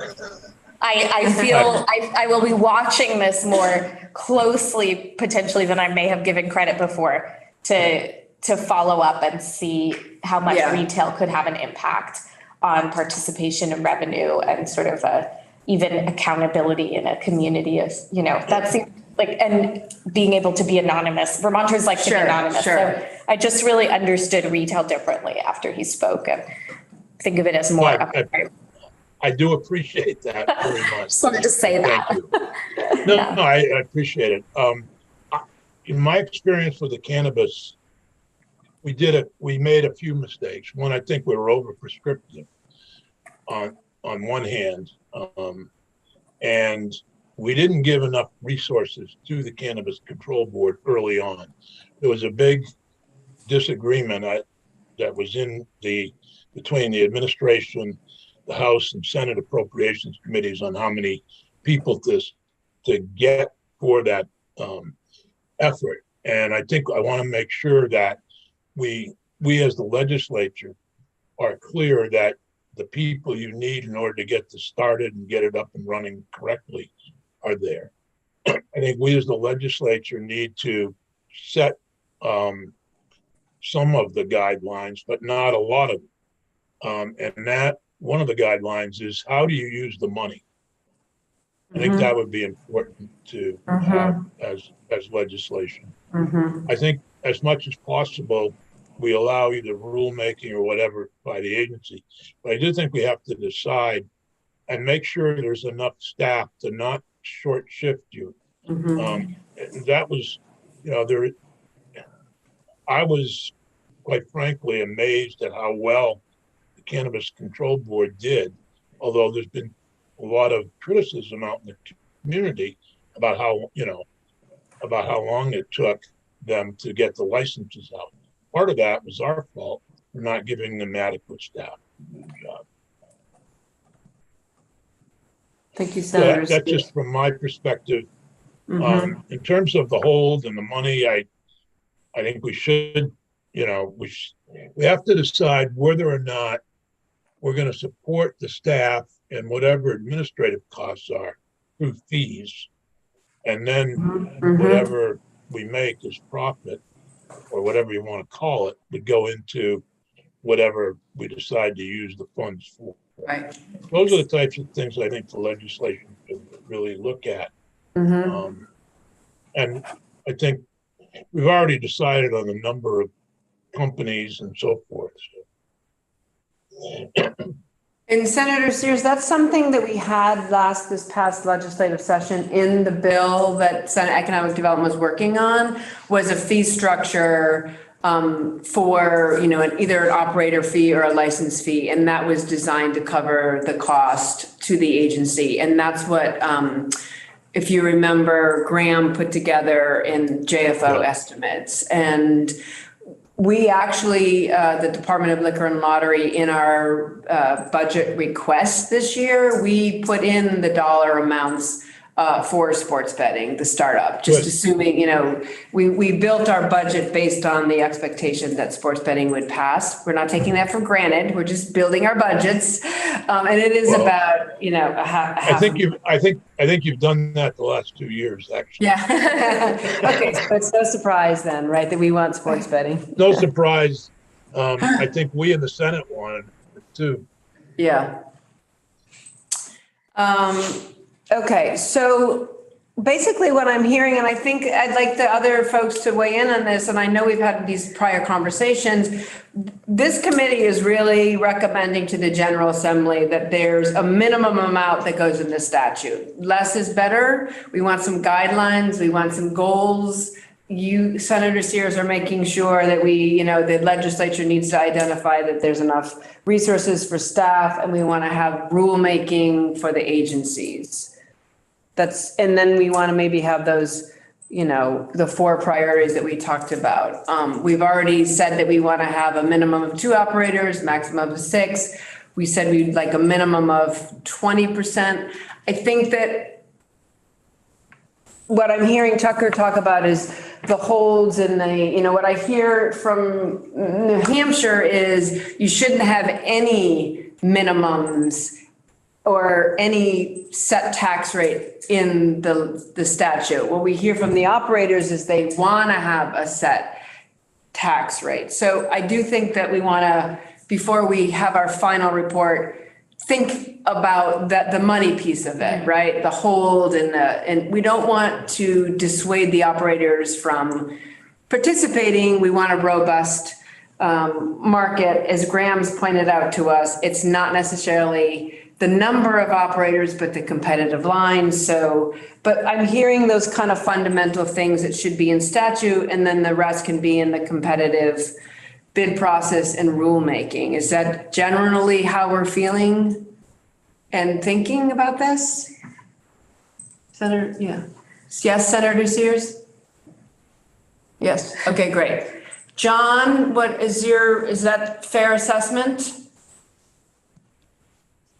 I feel I will be watching this more closely potentially than I may have given credit before to follow up and see how much Yeah. retail could have an impact on participation and revenue and sort of even accountability in a community of, that seems like, and being able to be anonymous. Vermonters like to be Sure, anonymous. sure. So I just really understood retail differently after he spoke and think of it as more. Right. I do appreciate that very much. Just wanted to say that. Thank you. No, I appreciate it. In my experience with the cannabis, we made a few mistakes. One, I think we were over prescriptive on one hand. And we didn't give enough resources to the Cannabis Control Board early on. There was a big disagreement that was between the administration, the House and Senate Appropriations Committees on how many people to get for that effort. And I think I want to make sure that we as the legislature are clear that the people you need in order to get this started and get it up and running correctly are there. I think we as the legislature need to set some of the guidelines, but not a lot of them. And that one of the guidelines is how do you use the money? I think that would be important to have as legislation. I think as much as possible, we allow either rulemaking or whatever by the agency. But I do think we have to decide and make sure there's enough staff to not short shift you. That was, I was quite frankly amazed at how well the Cannabis Control Board did, although there's been a lot of criticism out in the community about how long it took them to get the licenses out. Part of that was our fault for not giving them adequate staff to do the job. Thank you, So Senator. that's just from my perspective. In terms of the hold and the money, I think we should, we have to decide whether or not we're going to support the staff and whatever administrative costs are through fees. And then whatever we make as profit, or whatever you want to call it, would go into whatever we decide to use the funds for. Right. Those are the types of things I think the legislation should really look at. And I think we've already decided on the number of companies and so forth. And Senator Sears, that's something that we had this past legislative session in the bill that Senate Economic Development was working on, was a fee structure for, either an operator fee or a license fee. And that was designed to cover the cost to the agency. And that's what, if you remember, Graham put together in JFO estimates. And we actually, the Department of Liquor and Lottery, in our budget request this year, we put in the dollar amounts for sports betting, the startup, just Good. assuming, we built our budget based on the expectation that sports betting would pass. We're not taking that for granted. We're just building our budgets. And it is Well, about, a half. I think you've done that the last 2 years, actually. Yeah. Okay, so it's no surprise then, right, that we want sports betting. No surprise. I think we in the Senate wanted it too. Yeah. Okay, so basically what I'm hearing, and I think I'd like the other folks to weigh in on this, and I know we've had these prior conversations. This committee is really recommending to the General Assembly that there's a minimum amount that goes in the statute. Less is better. We want some guidelines. We want some goals. You, Senator Sears, are making sure that the legislature needs to identify that there's enough resources for staff, and we want to have rulemaking for the agencies. And then we want to maybe have those, the 4 priorities that we talked about. We've already said that we want to have a minimum of 2 operators, maximum of 6. We said we'd like a minimum of 20%. I think that what I'm hearing Tucker talk about is the holds and what I hear from New Hampshire is you shouldn't have any minimums or any set tax rate in the statute. What we hear from the operators is they want to have a set tax rate. So I do think that we want to, before we have our final report, think about the money piece of it, right? The hold and we don't want to dissuade the operators from participating. We want a robust market. As Graham's pointed out to us, it's not necessarily the number of operators, but the competitive lines. But I'm hearing those kind of fundamental things that should be in statute, and then the rest can be in the competitive bid process and rulemaking. Is that generally how we're feeling and thinking about this? Senator, yeah. Yes, Senator Sears? Yes, okay, great. John, is that fair assessment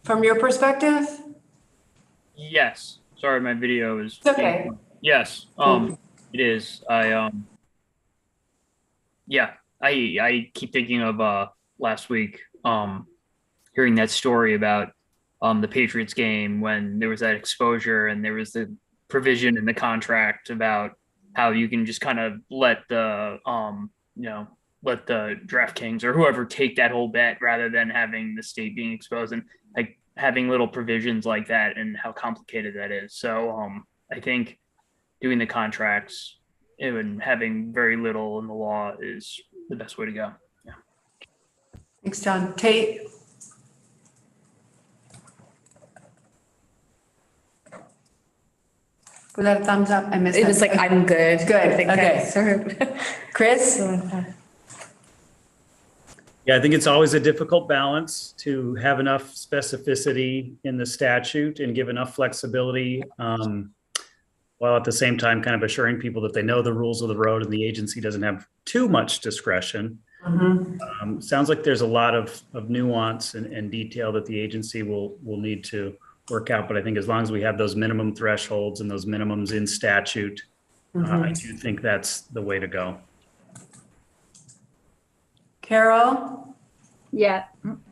from your perspective? Yes. Sorry, my video is. It's okay. Yes, it is. I keep thinking of last week, hearing that story about the Patriots game when there was that exposure and there was the provision in the contract about how you can just kind of let the DraftKings or whoever take that whole bet rather than having the state being exposed, and like having little provisions like that and how complicated that is. So I think doing the contracts and having very little in the law is the best way to go. Yeah. Thanks, John. Kate? Was that a thumbs up? I missed It that. was like, I'm good. Good, I think okay. I served. Chris? Yeah, I think it's always a difficult balance to have enough specificity in the statute and give enough flexibility, while at the same time kind of assuring people that they know the rules of the road and the agency doesn't have too much discretion. Sounds like there's a lot of nuance and detail that the agency will need to work out. But I think as long as we have those minimum thresholds and those minimums in statute, I do think that's the way to go. Carol? Yeah,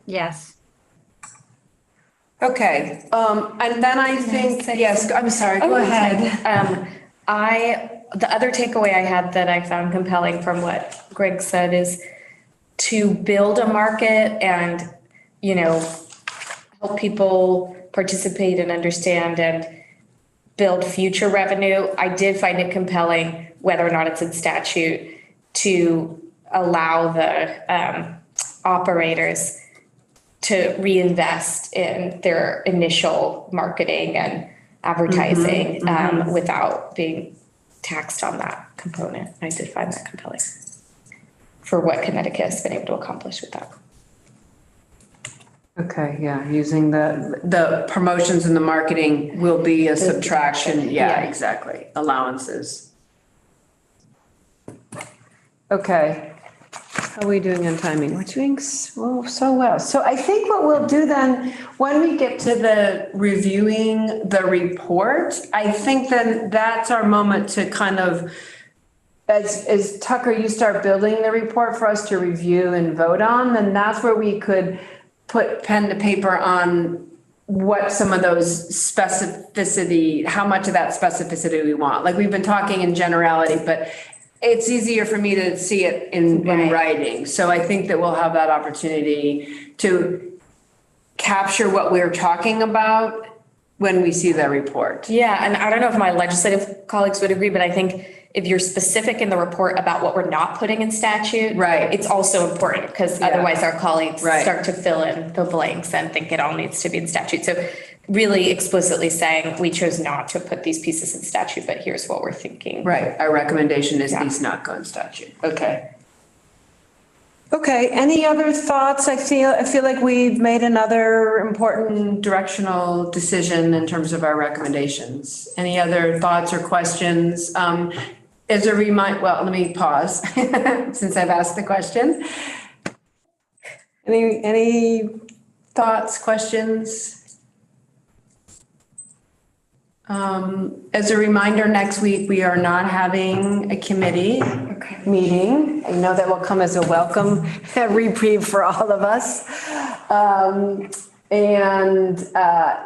yes. Okay, and then I think, yes, I'm sorry, go ahead. The other takeaway I had that I found compelling from what Greg said is to build a market and, help people participate and understand and build future revenue. I did find it compelling, whether or not it's in statute, to allow the operators to reinvest in their initial marketing and advertising without being taxed on that component. I did find that compelling for what Connecticut has been able to accomplish with that. Okay, yeah, using the promotions and the marketing will be a subtraction. Yeah, exactly. Allowances. Okay. How are we doing on timing? We're doing so well. So I think what we'll do then, when we get to the reviewing the report, I think then that's our moment to kind of, as Tucker, you start building the report for us to review and vote on, then that's where we could put pen to paper on what some of those specificity, how much of that specificity we want. Like we've been talking in generality, but it's easier for me to see it in writing. So I think that we'll have that opportunity to capture what we're talking about when we see the report. Yeah, and I don't know if my legislative colleagues would agree, but I think if you're specific in the report about what we're not putting in statute, right, it's also important because otherwise our colleagues Right. start to fill in the blanks and think it all needs to be in statute. So really explicitly saying we chose not to put these pieces in statute, but here's what we're thinking. Right, our recommendation is these not go in statute. Okay. Okay, any other thoughts? I feel like we've made another important directional decision in terms of our recommendations. Any other thoughts or questions? As a well, let me pause since I've asked the question. Any thoughts, questions? As a reminder, next week, we are not having a committee meeting. I know that will come as a welcome reprieve for all of us.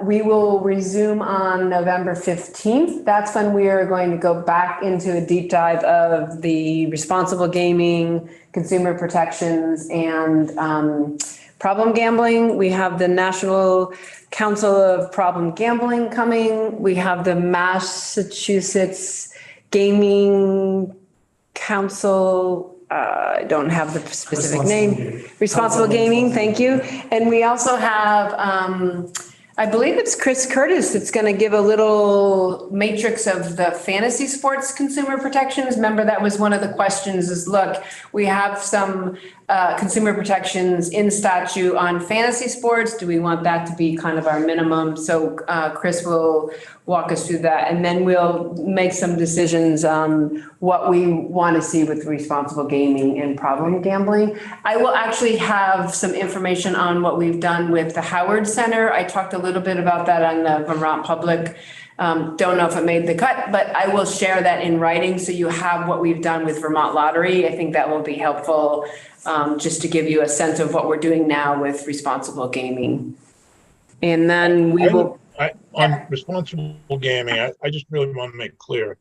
We will resume on November 15th. That's when we are going to go back into a deep dive of the responsible gaming, consumer protections, and problem gambling. We have the National Council of Problem Gambling coming. We have the Massachusetts Gaming Council. I don't have the specific name. Responsible Gaming, thank you. And we also have, I believe it's Chris Curtis that's going to give a little matrix of the fantasy sports consumer protections. Remember, that was one of the questions is, look, we have some consumer protections in statute on fantasy sports. Do we want that to be kind of our minimum? So Chris will walk us through that, and then we'll make some decisions on what we want to see with responsible gaming and problem gambling. I will actually have some information on what we've done with the Howard Center. I talked a little bit about that on the Vermont Public. Don't know if it made the cut, but I will share that in writing so you have what we've done with Vermont Lottery. I think that will be helpful just to give you a sense of what we're doing now with responsible gaming. And then we will. On responsible gaming, I just really want to make clear,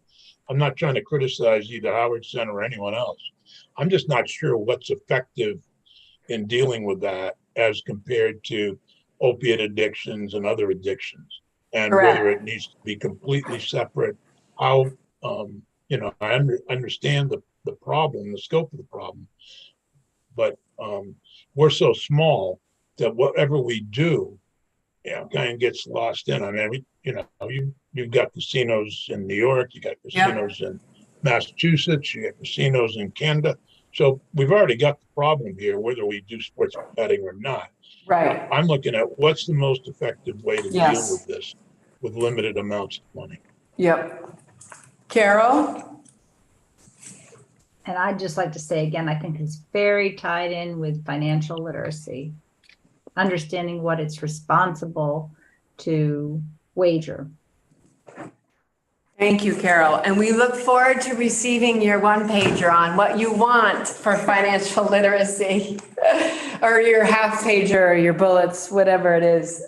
I'm not trying to criticize either Howard Center or anyone else. I'm just not sure what's effective in dealing with that as compared to opiate addictions and other addictions, and Correct. whether it needs to be completely separate. How, I understand the problem, the scope of the problem, but we're so small that whatever we do, kind of gets lost in. I mean, you've got casinos in New York, you got casinos in Massachusetts, you got casinos in Canada. So we've already got the problem here, whether we do sports betting or not. Right. I'm looking at what's the most effective way to deal with this with limited amounts of money. Yep. Carol? And I'd just like to say again, I think it's very tied in with financial literacy, understanding what it's responsible to wager. Thank you, Carol. And we look forward to receiving your one-pager on what you want for financial literacy or your half-pager or your bullets, whatever it is.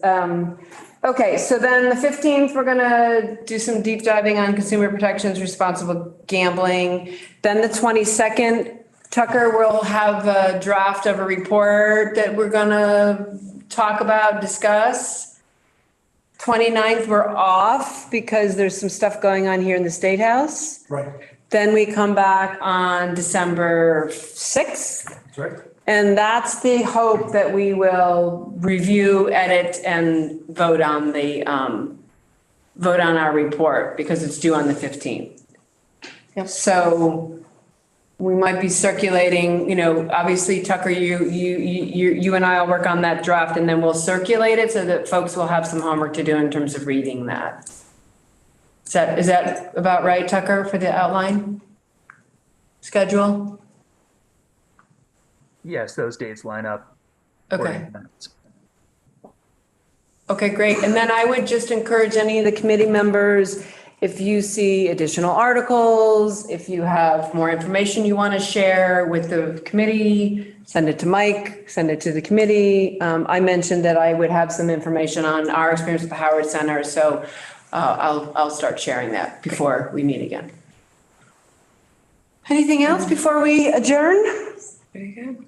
Okay, so then the 15th, we're going to do some deep diving on consumer protections, responsible gambling. Then the 22nd, Tucker will have a draft of a report that we're going to talk about, discuss. 29th, we're off because there's some stuff going on here in the State House. Right. Then we come back on December 6th. That's right. And that's the hope that we will review, edit, and vote on our report because it's due on the 15th. So we might be circulating, obviously Tucker, you and I will work on that draft and then we'll circulate it so that folks will have some homework to do in terms of reading that. Is that about right, Tucker, for the outline schedule? yes, those dates line up. for Okay. events. Okay, great. And then I would just encourage any of the committee members, if you see additional articles, if you have more information you want to share with the committee, send it to Mike, send it to the committee. I mentioned that I would have some information on our experience with the Howard Center, so I'll start sharing that before we meet again. Anything else before we adjourn? Very good.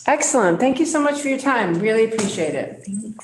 Excellent. Thank you so much for your time. Really appreciate it. Thanks.